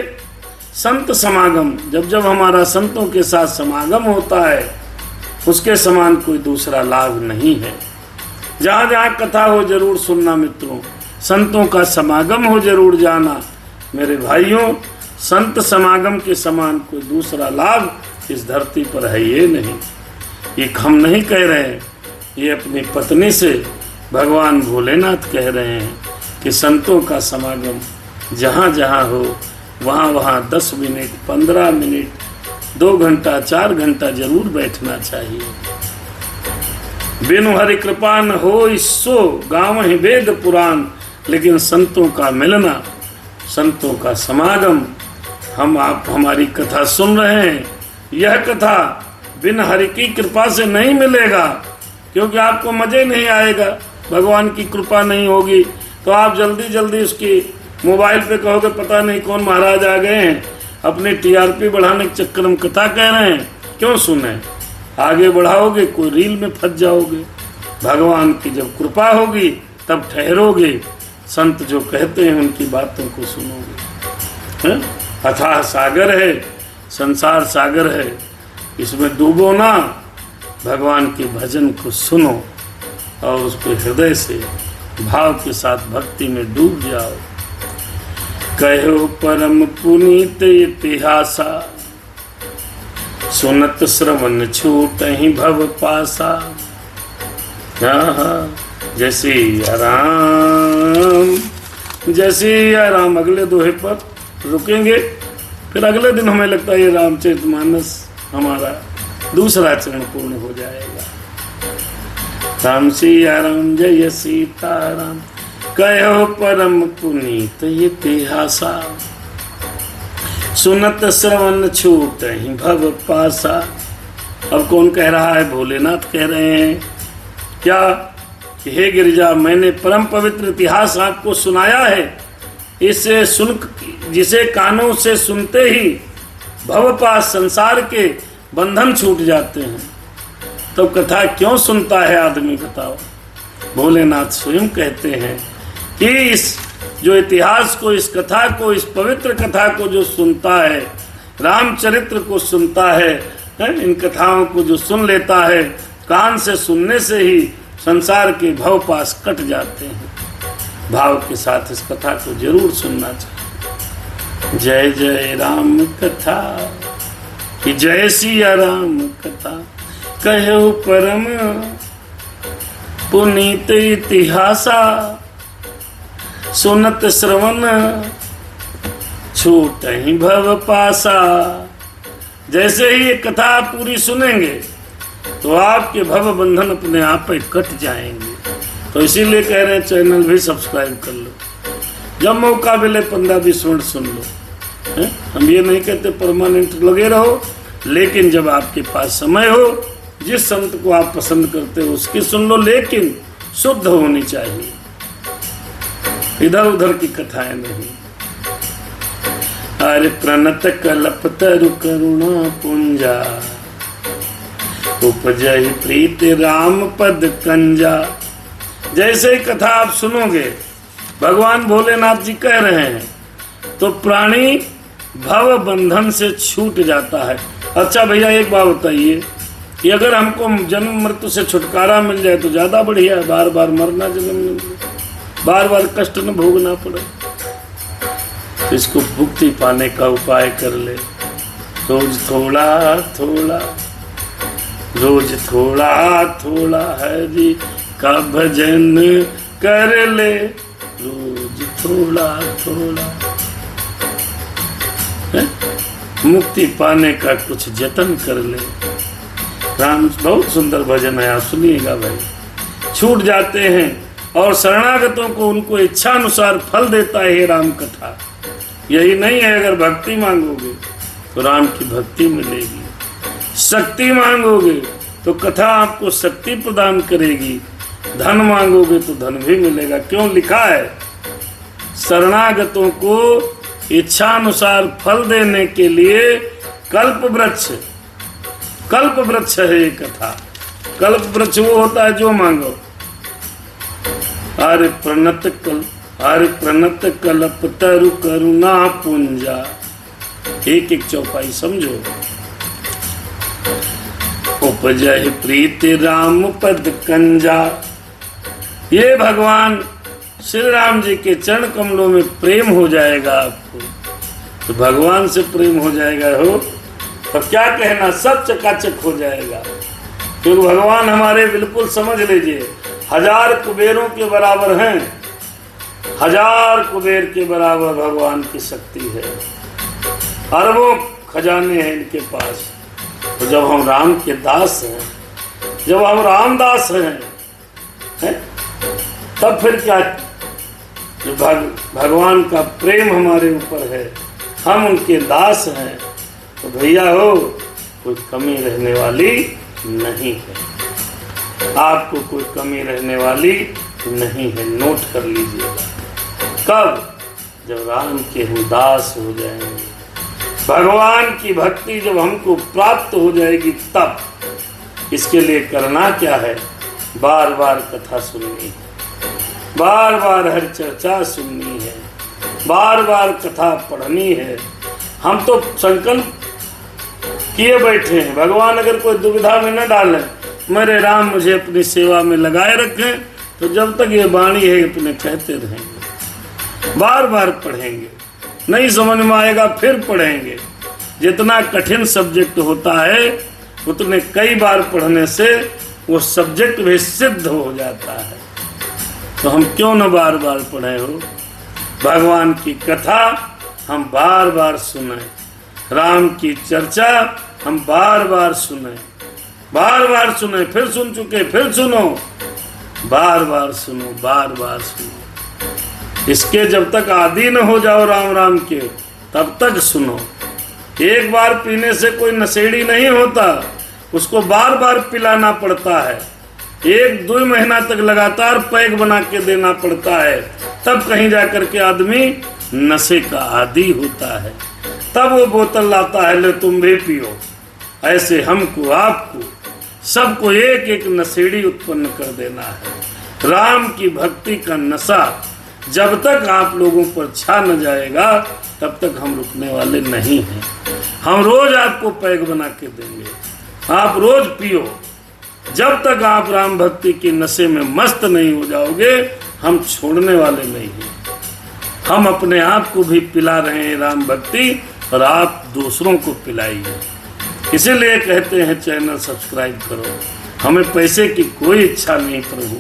संत समागम, जब जब हमारा संतों के साथ समागम होता है उसके समान कोई दूसरा लाभ नहीं है। जहाँ जहाँ कथा हो जरूर सुनना मित्रों, संतों का समागम हो जरूर जाना। मेरे भाइयों, संत समागम के समान कोई दूसरा लाभ इस धरती पर है ये नहीं। ये हम नहीं कह रहे हैं, ये अपनी पत्नी से भगवान भोलेनाथ कह रहे हैं कि संतों का समागम जहाँ जहाँ हो वहाँ वहाँ 10 मिनट 15 मिनट 2 घंटा 4 घंटा जरूर बैठना चाहिए। बिनु हरि कृपा न हो सो, गाँव ही वेद पुराण। लेकिन संतों का मिलना, संतों का समागम, हम आप हमारी कथा सुन रहे हैं, यह कथा बिन हरि की कृपा से नहीं मिलेगा, क्योंकि आपको मजे नहीं आएगा। भगवान की कृपा नहीं होगी तो आप जल्दी जल्दी उसकी मोबाइल पे कहोगे पता नहीं कौन महाराज आ गए हैं, अपने टीआरपी बढ़ाने के चक्कर में कथा कह रहे हैं, क्यों सुने? आगे बढ़ाओगे कोई रील में फंस जाओगे। भगवान की जब कृपा होगी तब ठहरोगे, संत जो कहते हैं उनकी बातों को सुनोगे। अथाह सागर है, संसार सागर है, इसमें डूबो ना, भगवान के भजन को सुनो और उसको हृदय से भाव के साथ भक्ति में डूब जाओ। कहो परम पुनीत इतिहासा, सुनत श्रवण छूट ही भव पासा। जैसे आराम, जैसे आराम। अगले दोहे पर रुकेंगे, फिर अगले दिन हमें लगता है ये रामचरितमानस हमारा दूसरा चरण पूर्ण हो जाएगा। राम सिया राम जय सीताराम, कहो परम पुनीत इतिहासा, सुनत श्रवण छूट ही भव पासा। अब कौन कह रहा है? भोलेनाथ कह रहे हैं। क्या कि हे गिरिजा, मैंने परम पवित्र इतिहास आपको सुनाया है, इसे सुन, जिसे कानों से सुनते ही भवपास संसार के बंधन छूट जाते हैं। तो कथा क्यों सुनता है आदमी, बताओ? भोलेनाथ स्वयं कहते हैं कि इस जो इतिहास को, इस कथा को, इस पवित्र कथा को जो सुनता है, रामचरित्र को सुनता है, इन कथाओं को जो सुन लेता है, कान से सुनने से ही संसार के भव पास कट जाते हैं। भाव के साथ इस कथा को जरूर सुनना चाहिए। जय जय राम कथा कि जय सिया राम कथा, कहो परम पुनीत इतिहासा, सुनत श्रवण छूट ही भव पासा। जैसे ही ये कथा पूरी सुनेंगे तो आपके भव बंधन अपने आप ही कट जाएंगे। तो इसीलिए कह रहे हैं चैनल भी सब्सक्राइब कर लो, जब मौका मिले 15-20 मिनट सुन लो। हम ये नहीं कहते परमानेंट लगे रहो, लेकिन जब आपके पास समय हो, जिस संत को आप पसंद करते हो उसकी सुन लो, लेकिन शुद्ध होनी चाहिए, इधर उधर की कथाएं नहीं। अरे प्रणत कल्प तरु करुणा पुंजा, उपजहि प्रीति राम पद कंजा। जैसे ही कथा आप सुनोगे, भगवान भोलेनाथ जी कह रहे हैं, तो प्राणी भव बंधन से छूट जाता है। अच्छा भैया एक बात बताइए कि अगर हमको जन्म मृत्यु से छुटकारा मिल जाए तो ज्यादा बढ़िया है, बार बार मरना, जन्म बार बार कष्ट न भोगना पड़े। तो इसको मुक्ति पाने का उपाय कर ले। रोज थोड़ा थोड़ा, रोज थोड़ा थोड़ा हरि का भजन कर ले, रोज थोड़ा थोड़ा। मुक्ति पाने का कुछ जतन कर ले। राम बहुत सुंदर भजन है, आप सुनिएगा भाई। छूट जाते हैं और शरणागतों को उनको इच्छा अनुसार फल देता है ये राम कथा। यही नहीं है, अगर भक्ति मांगोगे तो राम की भक्ति मिलेगी, शक्ति मांगोगे तो कथा आपको शक्ति प्रदान करेगी, धन मांगोगे तो धन भी मिलेगा। क्यों लिखा है, शरणागतों को इच्छानुसार फल देने के लिए कल्प वृक्ष है ये कथा। कल्प वृक्ष वो होता है जो मांगो। अरे प्रणत कल्प तरु करुणा पुंजा। एक एक चौपाई समझो। उपजहि प्रीति राम पद कंजा। ये भगवान श्री राम जी के चरण कमलों में प्रेम हो जाएगा आपको, तो भगवान से प्रेम हो जाएगा हो तो क्या कहना, सब चकाचक हो जाएगा। क्योंकि भगवान हमारे बिल्कुल समझ लीजिए 1000 कुबेरों के बराबर हैं। 1000 कुबेर के बराबर भगवान की शक्ति है, अरबों खजाने हैं इनके पास। तो जब हम राम के दास हैं, जब हम रामदास हैं, तब फिर क्या, जो भगवान का प्रेम हमारे ऊपर है, हम उनके दास हैं, तो भैया हो कोई कमी रहने वाली नहीं है। आपको कोई कमी रहने वाली नहीं है, नोट कर लीजिएगा। कब, जब राम के हम दास हो जाएंगे, भगवान की भक्ति जब हमको प्राप्त हो जाएगी, तब। इसके लिए करना क्या है, बार बार कथा सुननी है, बार बार हर चर्चा सुननी है, बार बार कथा पढ़नी है। हम तो संकल्प किए बैठे हैं, भगवान अगर कोई दुविधा में न डालें, मेरे राम मुझे अपनी सेवा में लगाए रखें, तो जब तक ये वाणी है अपने कहते रहेंगे, बार बार पढ़ेंगे। नहीं समझ में आएगा फिर पढ़ेंगे। जितना कठिन सब्जेक्ट होता है उतने कई बार पढ़ने से वो सब्जेक्ट भी सिद्ध हो जाता है। तो हम क्यों न बार बार पढ़े हो, भगवान की कथा हम बार बार सुने, राम की चर्चा हम बार बार सुने, बार बार सुने, फिर सुन चुके फिर सुनो, बार बार सुनो, बार बार सुनो। इसके जब तक आदी न हो जाओ राम राम के, तब तक सुनो। एक बार पीने से कोई नशेड़ी नहीं होता, उसको बार बार पिलाना पड़ता है। 1-2 महीना तक लगातार पैक बना के देना पड़ता है, तब कहीं जाकर के आदमी नशे का आदी होता है, तब वो बोतल लाता है, ले तुम भी पियो। ऐसे हमको आपको सबको एक एक नशेड़ी उत्पन्न कर देना है। राम की भक्ति का नशा जब तक आप लोगों पर छा न जाएगा तब तक हम रुकने वाले नहीं हैं। हम रोज आपको पैग बना के देंगे, आप रोज पियो। जब तक आप राम भक्ति के नशे में मस्त नहीं हो जाओगे हम छोड़ने वाले नहीं हैं। हम अपने आप को भी पिला रहे हैं राम भक्ति और आप दूसरों को पिलाइए। इसीलिए कहते हैं चैनल सब्सक्राइब करो। हमें पैसे की कोई इच्छा नहीं प्रभु,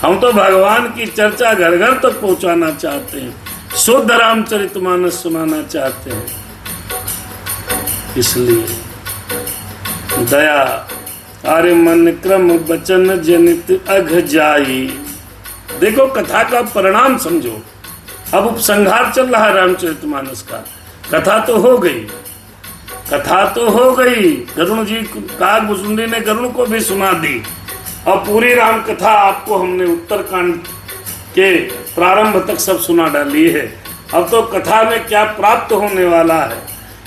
हम तो भगवान की चर्चा घर घर तक पहुंचाना चाहते हैं, शुद्ध रामचरितमानस सुनाना चाहते हैं। इसलिए दया आर्य मन क्रम बचन जनित अघ जाई। देखो कथा का परिणाम समझो। अब उपसंहार चल रहा है रामचरितमानस का। कथा तो हो गई, कथा तो हो गई। गरुण जी काकभुसुंडी ने गरुण को भी सुना दी और पूरी राम कथा आपको हमने उत्तरकांड के प्रारंभ तक सब सुना डाली है। अब तो कथा में क्या प्राप्त होने वाला है,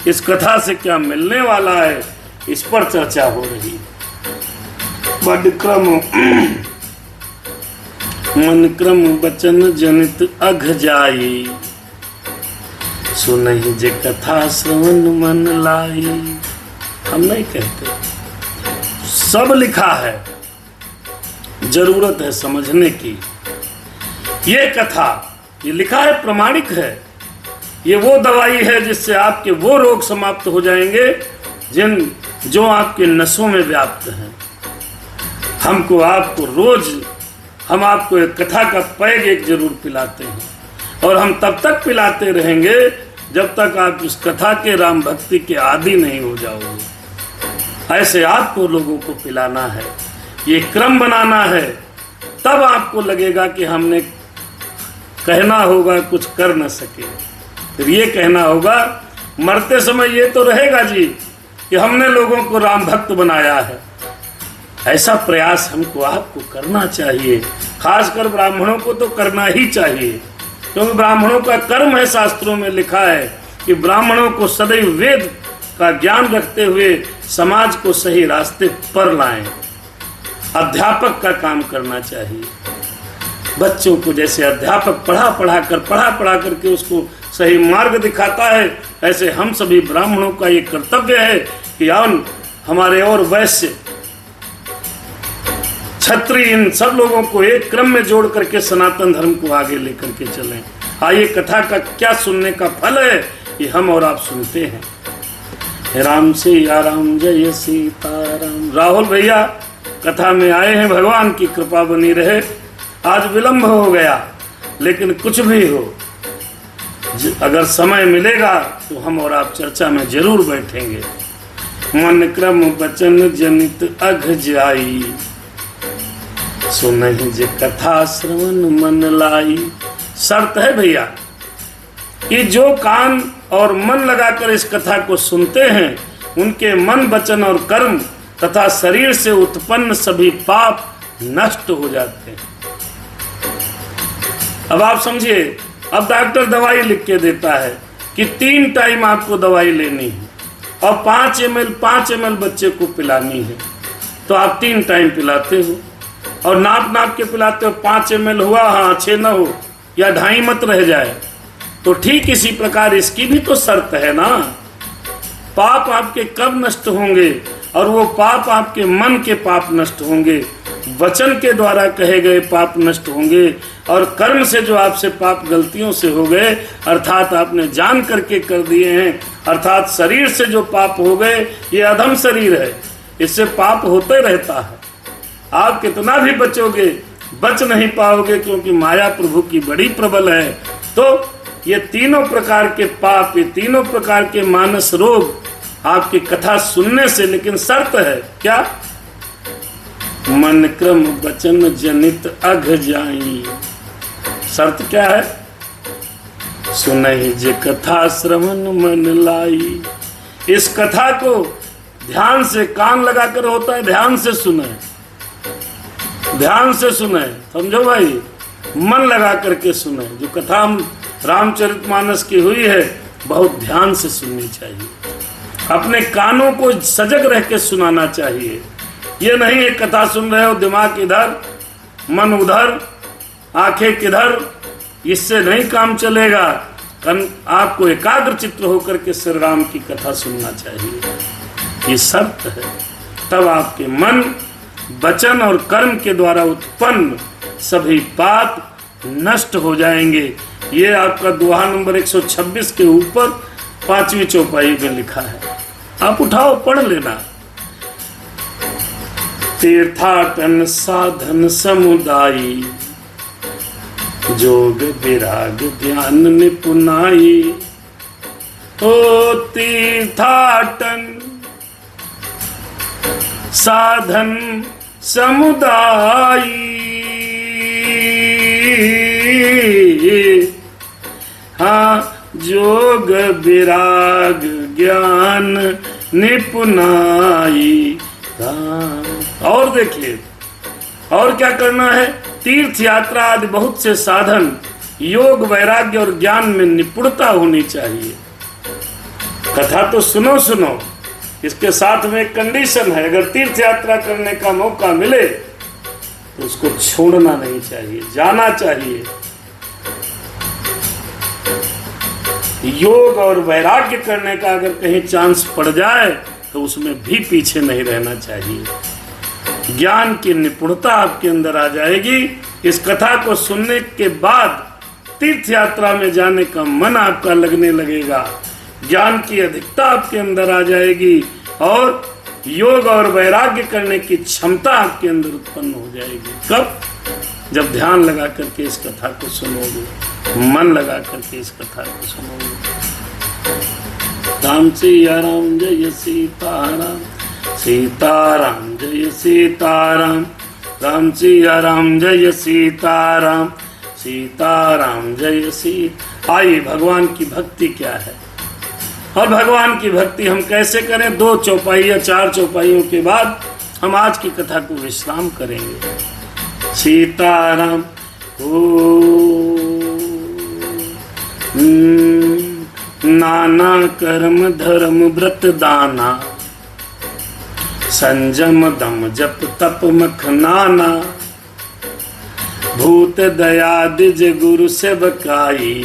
इस कथा से क्या मिलने वाला है, इस पर चर्चा हो रही है। बड़ क्रम मन क्रम बचन जनित अघ जाई, सुनहि जे कथा श्रवण मन लाई। हम नहीं कहते, सब लिखा है, जरूरत है समझने की। ये कथा ये लिखा है, प्रमाणिक है। ये वो दवाई है जिससे आपके वो रोग समाप्त हो जाएंगे जो आपके नसों में व्याप्त हैं। हमको आपको रोज हम आपको एक कथा का पैग एक जरूर पिलाते हैं और हम तब तक पिलाते रहेंगे जब तक आप इस कथा के राम भक्ति के आदी नहीं हो जाओगे। ऐसे आपको लोगों को पिलाना है, ये क्रम बनाना है। तब आपको लगेगा कि हमने कहना होगा कुछ कर न सके। फिर ये कहना होगा मरते समय ये तो रहेगा जी कि हमने लोगों को राम भक्त बनाया है। ऐसा प्रयास हमको आपको करना चाहिए, खासकर ब्राह्मणों को तो करना ही चाहिए, क्योंकि ब्राह्मणों का कर्म है। शास्त्रों में लिखा है कि ब्राह्मणों को सदैव वेद का ज्ञान रखते हुए समाज को सही रास्ते पर लाएं। अध्यापक का काम करना चाहिए। बच्चों को जैसे अध्यापक पढ़ा पढ़ा करके उसको सही मार्ग दिखाता है, ऐसे हम सभी ब्राह्मणों का ये कर्तव्य है कि हमारे और वैश्य क्षत्रिय इन सब लोगों को एक क्रम में जोड़ करके सनातन धर्म को आगे लेकर के चलें। आइए कथा का क्या सुनने का फल है ये हम और आप सुनते हैं। राम सिया राम जय सीताराम। राहुल भैया कथा में आए हैं, भगवान की कृपा बनी रहे। आज विलंब हो गया, लेकिन कुछ भी हो, अगर समय मिलेगा तो हम और आप चर्चा में जरूर बैठेंगे। मन क्रम बचन जनित अघ जाई, सुनहि जे कथा श्रवण मन लाई। शर्त है भैया कि जो कान और मन लगाकर इस कथा को सुनते हैं उनके मन वचन और कर्म तथा शरीर से उत्पन्न सभी पाप नष्ट हो जाते हैं। अब आप समझिए, अब डॉक्टर दवाई लिख के देता है कि 3 टाइम आपको दवाई लेनी है और 5 ml बच्चे को पिलानी है, तो आप 3 टाइम पिलाते हो और नाप के पिलाते हो। 5 ml हुआ, हाँ 6 न हो या 2.5 मत रह जाए। तो ठीक इसी प्रकार इसकी भी तो शर्त है ना। पाप आपके कब नष्ट होंगे, और वो पाप आपके मन के पाप नष्ट होंगे, वचन के द्वारा कहे गए पाप नष्ट होंगे, और कर्म से जो आपसे पाप गलतियों से हो गए अर्थात आपने जान करके कर दिए हैं, अर्थात शरीर से जो पाप हो गए, ये अधम शरीर है, इससे पाप होते रहता है। आप कितना भी बचोगे बच नहीं पाओगे, क्योंकि माया प्रभु की बड़ी प्रबल है। तो ये तीनों प्रकार के पाप, ये तीनों प्रकार के मानस रोग आपकी कथा सुनने से, लेकिन शर्त है क्या? मन क्रम वचन जनित अघ जाई। शर्त क्या है? सुनहि जे कथा श्रवण मन लाई। इस कथा को ध्यान से, कान लगाकर होता है, ध्यान से सुने, ध्यान से सुने, समझो भाई, मन लगा करके सुने। जो कथा रामचरितमानस की हुई है बहुत ध्यान से सुननी चाहिए, अपने कानों को सजग रह के सुनाना चाहिए। ये नहीं है कथा सुन रहे हो दिमाग इधर मन उधर, आंखें किधर, इससे नहीं काम चलेगा। आपको एकाग्र चित्त होकर के श्री राम की कथा सुनना चाहिए, ये शर्त है। तब आपके मन, वचन और कर्म के द्वारा उत्पन्न सभी पाप नष्ट हो जाएंगे। ये आपका दोहा नंबर 126 के ऊपर 5वीं चौपाई में लिखा है, आप उठाओ पढ़ लेना। तीर्थाटन साधन समुदायी, जोग विराग ज्ञान निपुनाई। ओ तीर्थाटन साधन समुदायी, हाँ जोग विराग ज्ञान निपुनाई। और देखिए और क्या करना है, तीर्थ यात्रा आदि बहुत से साधन, योग वैराग्य और ज्ञान में निपुणता होनी चाहिए। कथा तो सुनो सुनो, इसके साथ में एक कंडीशन है, अगर तीर्थ यात्रा करने का मौका मिले तो उसको छोड़ना नहीं चाहिए, जाना चाहिए। योग और वैराग्य करने का अगर कहीं चांस पड़ जाए तो उसमें भी पीछे नहीं रहना चाहिए। ज्ञान की निपुणता आपके अंदर आ जाएगी। इस कथा को सुनने के बाद तीर्थ यात्रा में जाने का मन आपका लगने लगेगा, ज्ञान की अधिकता आपके अंदर आ जाएगी और योग और वैराग्य करने की क्षमता आपके अंदर उत्पन्न हो जाएगी। कब? जब ध्यान लगा करके इस कथा को सुनोगे, मन लगा करके इस कथा को सुनोगे। राम सिया राम जय सीताराम, सीताराम जय सीताराम, राम सिया राम जय सीताराम, सीताराम जय सीता। आइए भगवान की भक्ति क्या है और भगवान की भक्ति हम कैसे करें, 2 चौपाई या 4 चौपाइयों के बाद हम आज की कथा को विश्राम करेंगे। सीताराम नाना कर्म धर्म व्रत दाना, संजम दम जप तप मख नाना, भूत दया दिज गुरु सेवकाई,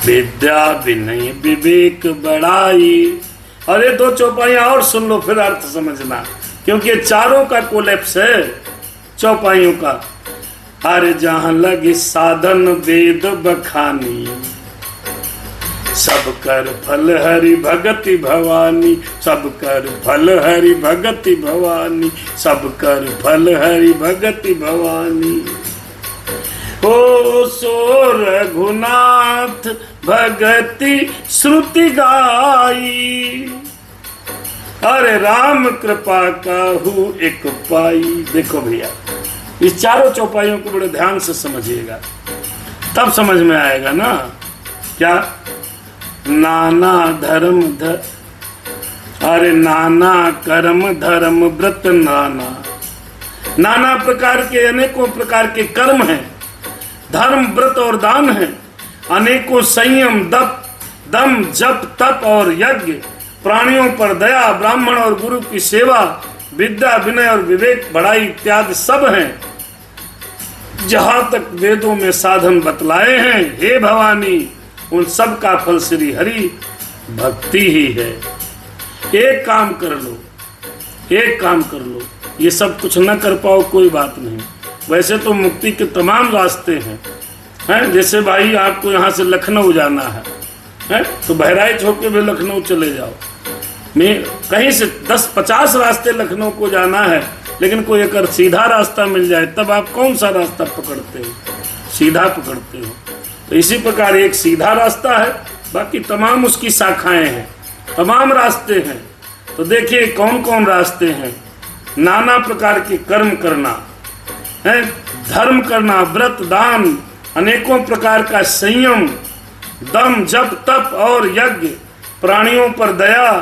विद्या विनय विवेक बड़ाई। और ये 2 चौपाइयां और सुन लो फिर अर्थ समझना, क्योंकि ये चारों का कोलैप्स है चौपाइयों का। अरे जहां लगी साधन वेद बखानी, सब कर फल हरि भगति भवानी, सब कर फल हरि भगति भवानी, सब कर फल हरि भगति भवानी। ओ सो रघुनाथ भगति श्रुति गाई, अरे राम कृपा काहू एक पाई। देखो भैया इस चारों चौपाइयों को बड़े ध्यान से समझिएगा, तब समझ में आएगा ना। क्या? नाना धर्म अरे नाना कर्म धर्म व्रत नाना, नाना प्रकार के अनेकों प्रकार के कर्म हैं, धर्म व्रत और दान है, अनेकों संयम दम जप तप और यज्ञ, प्राणियों पर दया, ब्राह्मण और गुरु की सेवा, विद्या विनय और विवेक बढ़ाई इत्यादि सब हैं। जहां तक वेदों में साधन बतलाए हैं हे भवानी, उन सब का फल श्री हरि भक्ति ही है। एक काम कर लो, एक काम कर लो, ये सब कुछ न कर पाओ कोई बात नहीं, वैसे तो मुक्ति के तमाम रास्ते हैं। जैसे भाई आपको यहाँ से लखनऊ जाना है तो बहराइच होके भी लखनऊ चले जाओ। मैं कहीं से 10-50 रास्ते लखनऊ को जाना है, लेकिन कोई एक सीधा रास्ता मिल जाए तब आप कौन सा रास्ता पकड़ते हो? सीधा पकड़ते हो। तो इसी प्रकार एक सीधा रास्ता है, बाकी तमाम उसकी शाखाएं हैं, तमाम रास्ते हैं। तो देखिए कौन कौन रास्ते हैं। नाना प्रकार के कर्म करना है, धर्म करना, व्रत दान, अनेकों प्रकार का संयम, दम जप तप और यज्ञ, प्राणियों पर दया,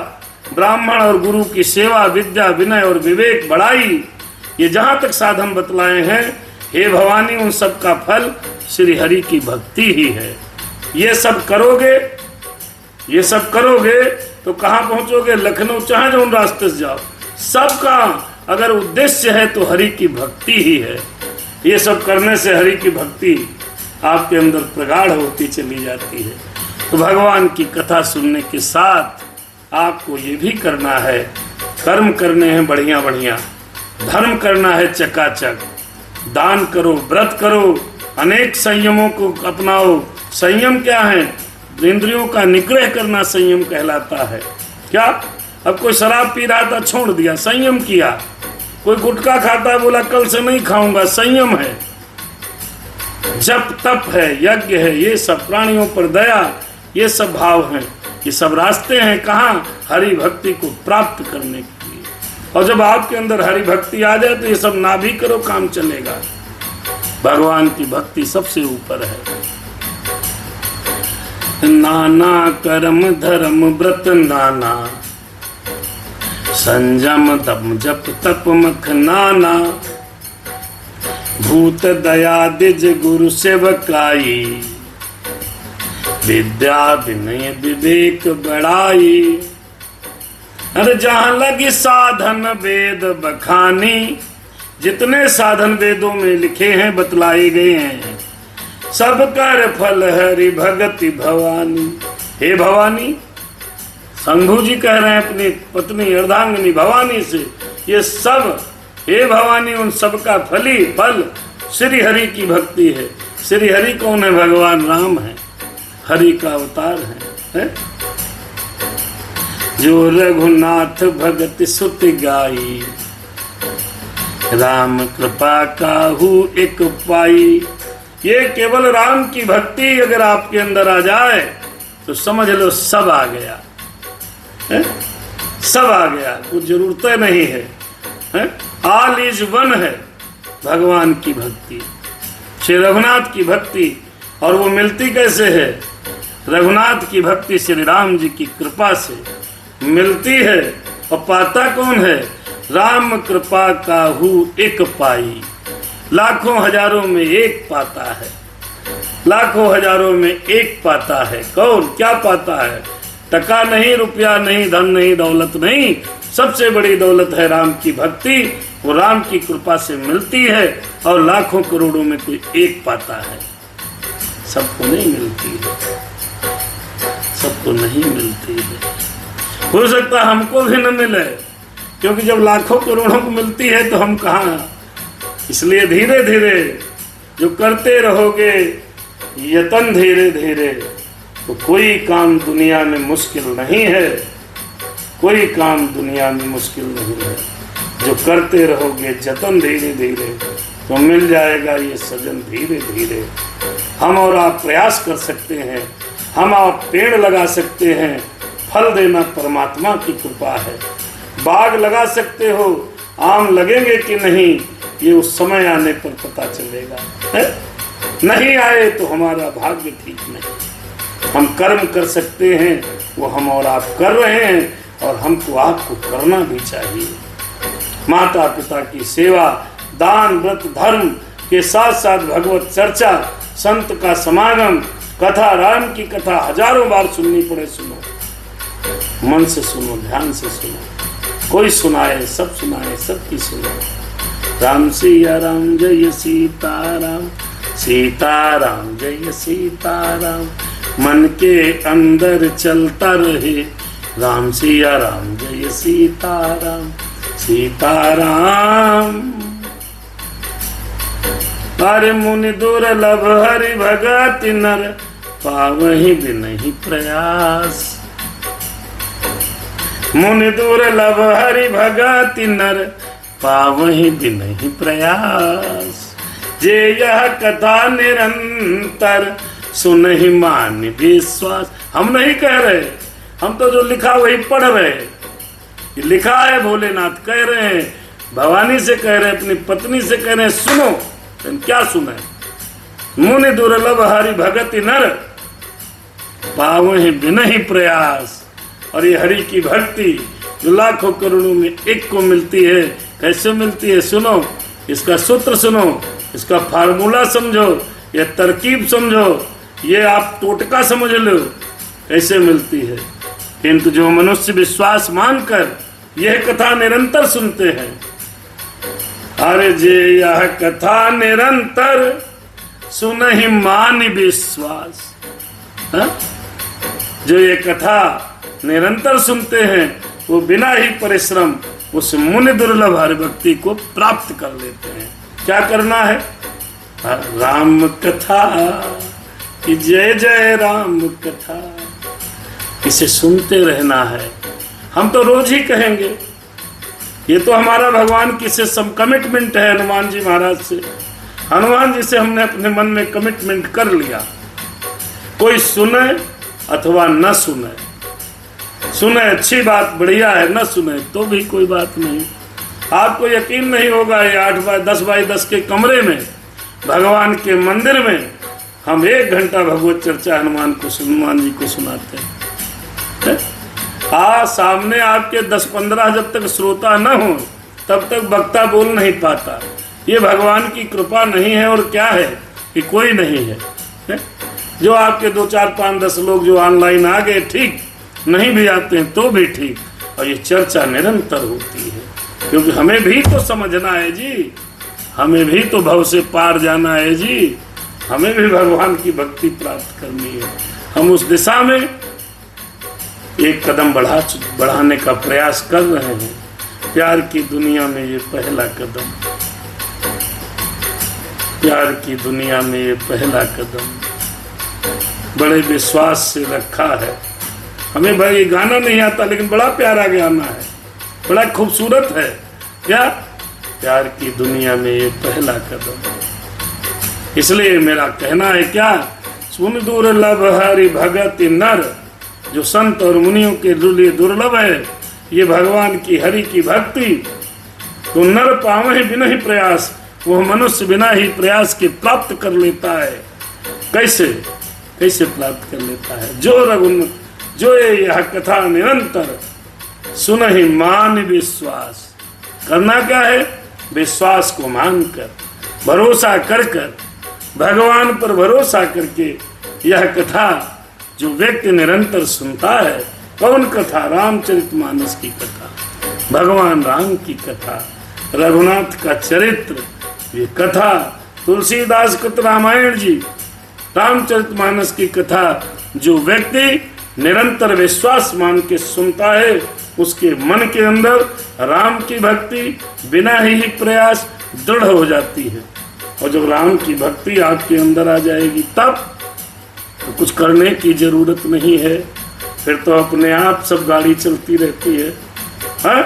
ब्राह्मण और गुरु की सेवा, विद्या विनय और विवेक बढ़ाई। ये जहां तक साधन बतलाए हैं हे भवानी, उन सब का फल श्री हरि की भक्ति ही है। ये सब करोगे, ये सब करोगे तो कहाँ पहुंचोगे? लखनऊ चाहे जो उन रास्ते से जाओ, सबका अगर उद्देश्य है तो हरि की भक्ति ही है। ये सब करने से हरि की भक्ति आपके अंदर प्रगाढ़ होती चली जाती है। तो भगवान की कथा सुनने के साथ आपको ये भी करना है, कर्म करने हैं बढ़िया बढ़िया, धर्म करना है चकाचक, दान करो, व्रत करो, अनेक संयमों को अपनाओ। संयम क्या है? इंद्रियों का निग्रह करना संयम कहलाता है। क्या? अब कोई शराब पी रहा था, छोड़ दिया, संयम किया। कोई गुटखा खाता है, बोला कल से नहीं खाऊंगा, संयम है। जप तप है, यज्ञ है, ये सब प्राणियों पर दया, ये सब भाव हैं। ये सब रास्ते हैं कहाँ? हरि भक्ति को प्राप्त करने के लिए। और जब आपके अंदर हरि भक्ति आ जाए तो ये सब ना भी करो, काम चलेगा। भगवान की भक्ति सबसे ऊपर है। नाना कर्म धर्म व्रत नाना, संयम दम जप तप मख नाना, भूत दया द्विज गुरु सेवकाई, विद्या विनय विवेक बढ़ाई। अरे जहाँ लगी साधन वेद बखानी, जितने साधन वेदों में लिखे हैं, बतलाए गए हैं, सब कर फल हरि भगति भवानी। हे भवानी, शंभु जी कह रहे हैं अपनी पत्नी अर्धांगिनी भवानी से, ये सब हे भवानी, उन सब का फली फल श्री हरि की भक्ति है। श्री हरि कौन है? भगवान राम है, हरि का अवतार है? जो रघुनाथ भगति सुत गाई, राम कृपा काहू एक पाई। ये केवल राम की भक्ति अगर आपके अंदर आ जाए तो समझ लो सब आ गया है? सब आ गया, कुछ जरूरतें नहीं है? ऑल इज वन है भगवान की भक्ति, श्री रघुनाथ की भक्ति। और वो मिलती कैसे है? रघुनाथ की भक्ति श्री राम जी की कृपा से मिलती है। और पाता कौन है? राम कृपा काहू एक पाई। लाखों हजारों में एक पाता है, लाखों हजारों में एक पाता है। कौन? क्या पाता है? टका नहीं, रुपया नहीं, धन नहीं, दौलत नहीं, सबसे बड़ी दौलत है राम की भक्ति। वो राम की कृपा से मिलती है और लाखों करोड़ों में कोई एक पाता है, सबको नहीं मिलती है, सबको नहीं मिलती है। हो सकता है हमको भी न मिले, क्योंकि जब लाखों करोड़ों को मिलती है तो हम कहाँ। इसलिए धीरे धीरे जो करते रहोगे यतन धीरे धीरे, तो कोई काम दुनिया में मुश्किल नहीं है, कोई काम दुनिया में मुश्किल नहीं है। जो करते रहोगे जतन धीरे धीरे तो मिल जाएगा ये सजन धीरे धीरे। हम और आप प्रयास कर सकते हैं, हम आप पेड़ लगा सकते हैं, फल देना परमात्मा की कृपा है। बाग लगा सकते हो, आम लगेंगे कि नहीं ये उस समय आने पर पता चलेगा है? नहीं आए तो हमारा भाग्य ठीक नहीं। हम कर्म कर सकते हैं, वो हम और आप कर रहे हैं, और हमको आपको करना भी चाहिए। माता पिता की सेवा, दान व्रत धर्म के साथ साथ भगवत चर्चा, संत का समागम, कथा, राम की कथा हजारों बार सुननी पड़े, सुनो, मन से सुनो, ध्यान से सुनो। कोई सुनाए, सब सुनाए, सबकी सुनो। राम सिया राम जय सीताराम, सीताराम जय सीताराम, मन के अंदर चलता रहे। राम सिया राम जय सीताराम, सीताराम। अरे मुनि दुर्लभ हरि भगति नर, पावहि बिनहि प्रयास। मुनि दुर्लभ हरि भगति नर, पावहि बिनहि प्रयास। जे यह कथा निरंतर, सुनहि मान विश्वास। हम नहीं कह रहे, हम तो जो लिखा वही पढ़ रहे। लिखा है, भोलेनाथ कह रहे हैं, भवानी से कह रहे हैं, अपनी पत्नी से कह रहे हैं, सुनो। तो क्या सुने? मुनि दुर्लभ हरि भगति नर, पावहि बिनहि प्रयास। और ये हरि की भक्ति जो लाखों करोड़ों में एक को मिलती है, कैसे मिलती है? सुनो, इसका सूत्र सुनो, इसका फार्मूला समझो, ये तरकीब समझो, ये आप टोटका समझ लो कैसे मिलती है। किंतु जो मनुष्य विश्वास मानकर यह कथा निरंतर सुनते हैं, अरे जे यह कथा निरंतर, सुनहि मान विश्वास। हा? जो ये कथा निरंतर सुनते हैं वो बिना ही परिश्रम उस मुनि दुर्लभ हरि भक्ति को प्राप्त कर लेते हैं। क्या करना है? राम कथा कि जय जय राम कथा, इसे सुनते रहना है। हम तो रोज ही कहेंगे, ये तो हमारा भगवान की से सम कमिटमेंट है हनुमान जी महाराज से। हनुमान जी से हमने अपने मन में कमिटमेंट कर लिया, कोई सुने अथवा न सुने, सुने अच्छी बात बढ़िया है, न सुने तो भी कोई बात नहीं। आपको यकीन नहीं होगा, ये 8x10x10 के कमरे में भगवान के मंदिर में हम 1 घंटा भगवत चर्चा हनुमान जी को सुनाते हैं। सामने आपके 10-15 जब तक श्रोता न हो तब तक वक्ता बोल नहीं पाता। ये भगवान की कृपा नहीं है और क्या है कि कोई नहीं है। जो आपके 2, 4, 5, 10 लोग जो ऑनलाइन आ गए ठीक, नहीं भी आते हैं तो भी ठीक। और ये चर्चा निरंतर होती है क्योंकि हमें भी तो समझना है जी, हमें भी तो भव से पार जाना है जी, हमें भी भगवान की भक्ति प्राप्त करनी है। हम उस दिशा में एक कदम बढ़ाने का प्रयास कर रहे हैं। प्यार की दुनिया में ये पहला कदम, प्यार की दुनिया में ये पहला कदम बड़े विश्वास से रखा है। हमें भाई ये गाना नहीं आता लेकिन बड़ा प्यारा गाना है, बड़ा खूबसूरत है। क्या? प्यार की दुनिया में ये पहला कदम। इसलिए मेरा कहना है क्या, सुन दुर्लभ हरि भगत नर, जो संत और मुनियों के लिए दुर्लभ है ये भगवान की हरि की भक्ति। तो नर पावे बिना ही प्रयास, वह मनुष्य बिना ही प्रयास के प्राप्त कर लेता है। कैसे कैसे प्राप्त कर लेता है? जो यह कथा निरंतर सुन ही मान विश्वास। करना क्या है? विश्वास को मानकर, भरोसा कर भगवान पर भरोसा करके यह कथा जो व्यक्ति निरंतर सुनता है। कौन कथा? रामचरितमानस की कथा, भगवान राम की कथा, रघुनाथ का चरित्र, ये कथा तुलसीदास कृत रामायण जी, रामचरितमानस की कथा जो व्यक्ति निरंतर विश्वास मान के सुनता है उसके मन के अंदर राम की भक्ति बिना ही प्रयास दृढ़ हो जाती है। और जब राम की भक्ति आपके अंदर आ जाएगी तब तो कुछ करने की जरूरत नहीं है, फिर तो अपने आप सब गाड़ी चलती रहती है। हाँ,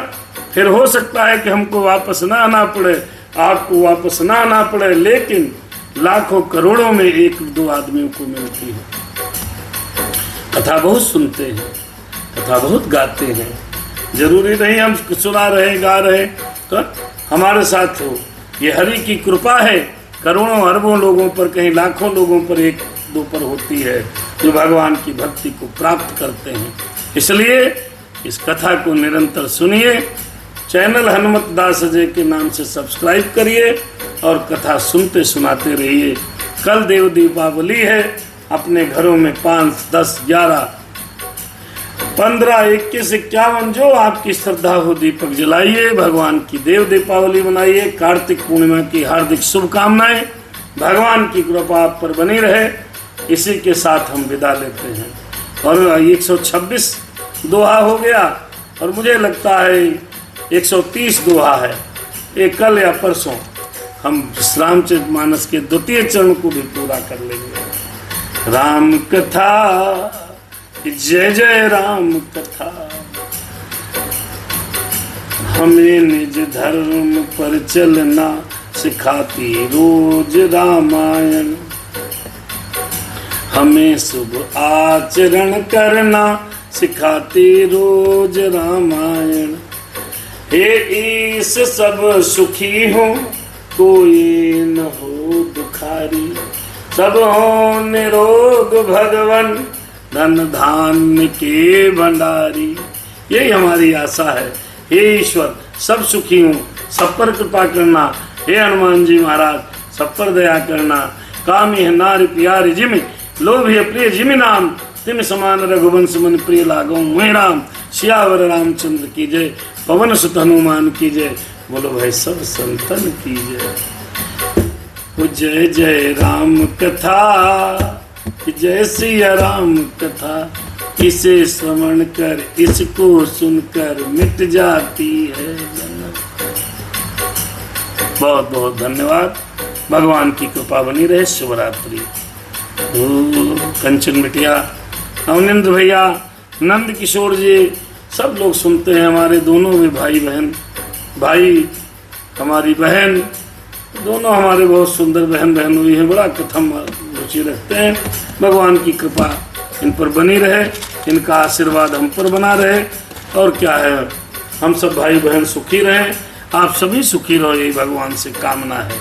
फिर हो सकता है कि हमको वापस ना आना पड़े, आपको वापस ना आना पड़े, लेकिन लाखों करोड़ों में 1-2 आदमियों को मिलती है। कथा बहुत सुनते हैं, कथा बहुत गाते हैं, जरूरी नहीं हम सुना रहे गा रहे तो हमारे साथ हो। ये हरि की कृपा है, करोड़ों अरबों लोगों पर, कहीं लाखों लोगों पर 1-2 पर होती है जो भगवान की भक्ति को प्राप्त करते हैं। इसलिए इस कथा को निरंतर सुनिए। चैनल हनुमत दास अजय के नाम से सब्सक्राइब करिए और कथा सुनते सुनाते रहिए। कल देव दीपावली है, अपने घरों में 5, 10, 11, 15, 21, 51 जो आपकी श्रद्धा हो दीपक जलाइए, भगवान की देव दीपावली मनाइए। कार्तिक पूर्णिमा की हार्दिक शुभकामनाएं, भगवान की कृपा आप पर बनी रहे। इसी के साथ हम विदा लेते हैं। और 126 दोहा हो गया और मुझे लगता है 130 दोहा है, एक कल या परसों हम रामचरितमानस के 2 चरण को भी पूरा कर लेंगे। राम कथा जय जय राम कथा, हमें निज धर्म पर चलना सिखाती रोज रामायण, हमें शुभ आचरण करना सिखाती रोज रामायण। हे ईश सब सुखी हो कोई न हो दुखारी, सब हो निरोग भगवन धन धान्य के भंडारी। यही हमारी आशा है। हे ईश्वर सब सुखी हो, सब पर कृपा करना। हे हनुमान जी महाराज सब पर दया करना। कामी है नारी प्यारी जिमि, लोभ है प्रिय जिमि नाम, तिम समान रघुवंश मन प्रिय लागो मुहि राम। सियावर रामचंद्र की जय, पवन सुत हनुमान की जय, बोलो भाई सब संतन की जय। जय जय राम कथा, जय सिया राम कथा, इसे श्रवण कर इसको सुनकर मिट जाती है जन्नत। बहुत बहुत धन्यवाद। भगवान की कृपा बनी रहे। शिवरात्रि। कंचन बिटिया, अवनिंद्र भैया, नंद किशोर जी, सब लोग सुनते हैं। हमारे दोनों भी भाई बहन, भाई हमारी बहन, दोनों हमारे बहुत सुंदर बहन हुई हैं। बड़ा कथा रुचि रखते हैं। भगवान की कृपा इन पर बनी रहे, इनका आशीर्वाद हम पर बना रहे। और क्या है, हम सब भाई बहन सुखी रहें, आप सभी सुखी रहो, यही भगवान से कामना है।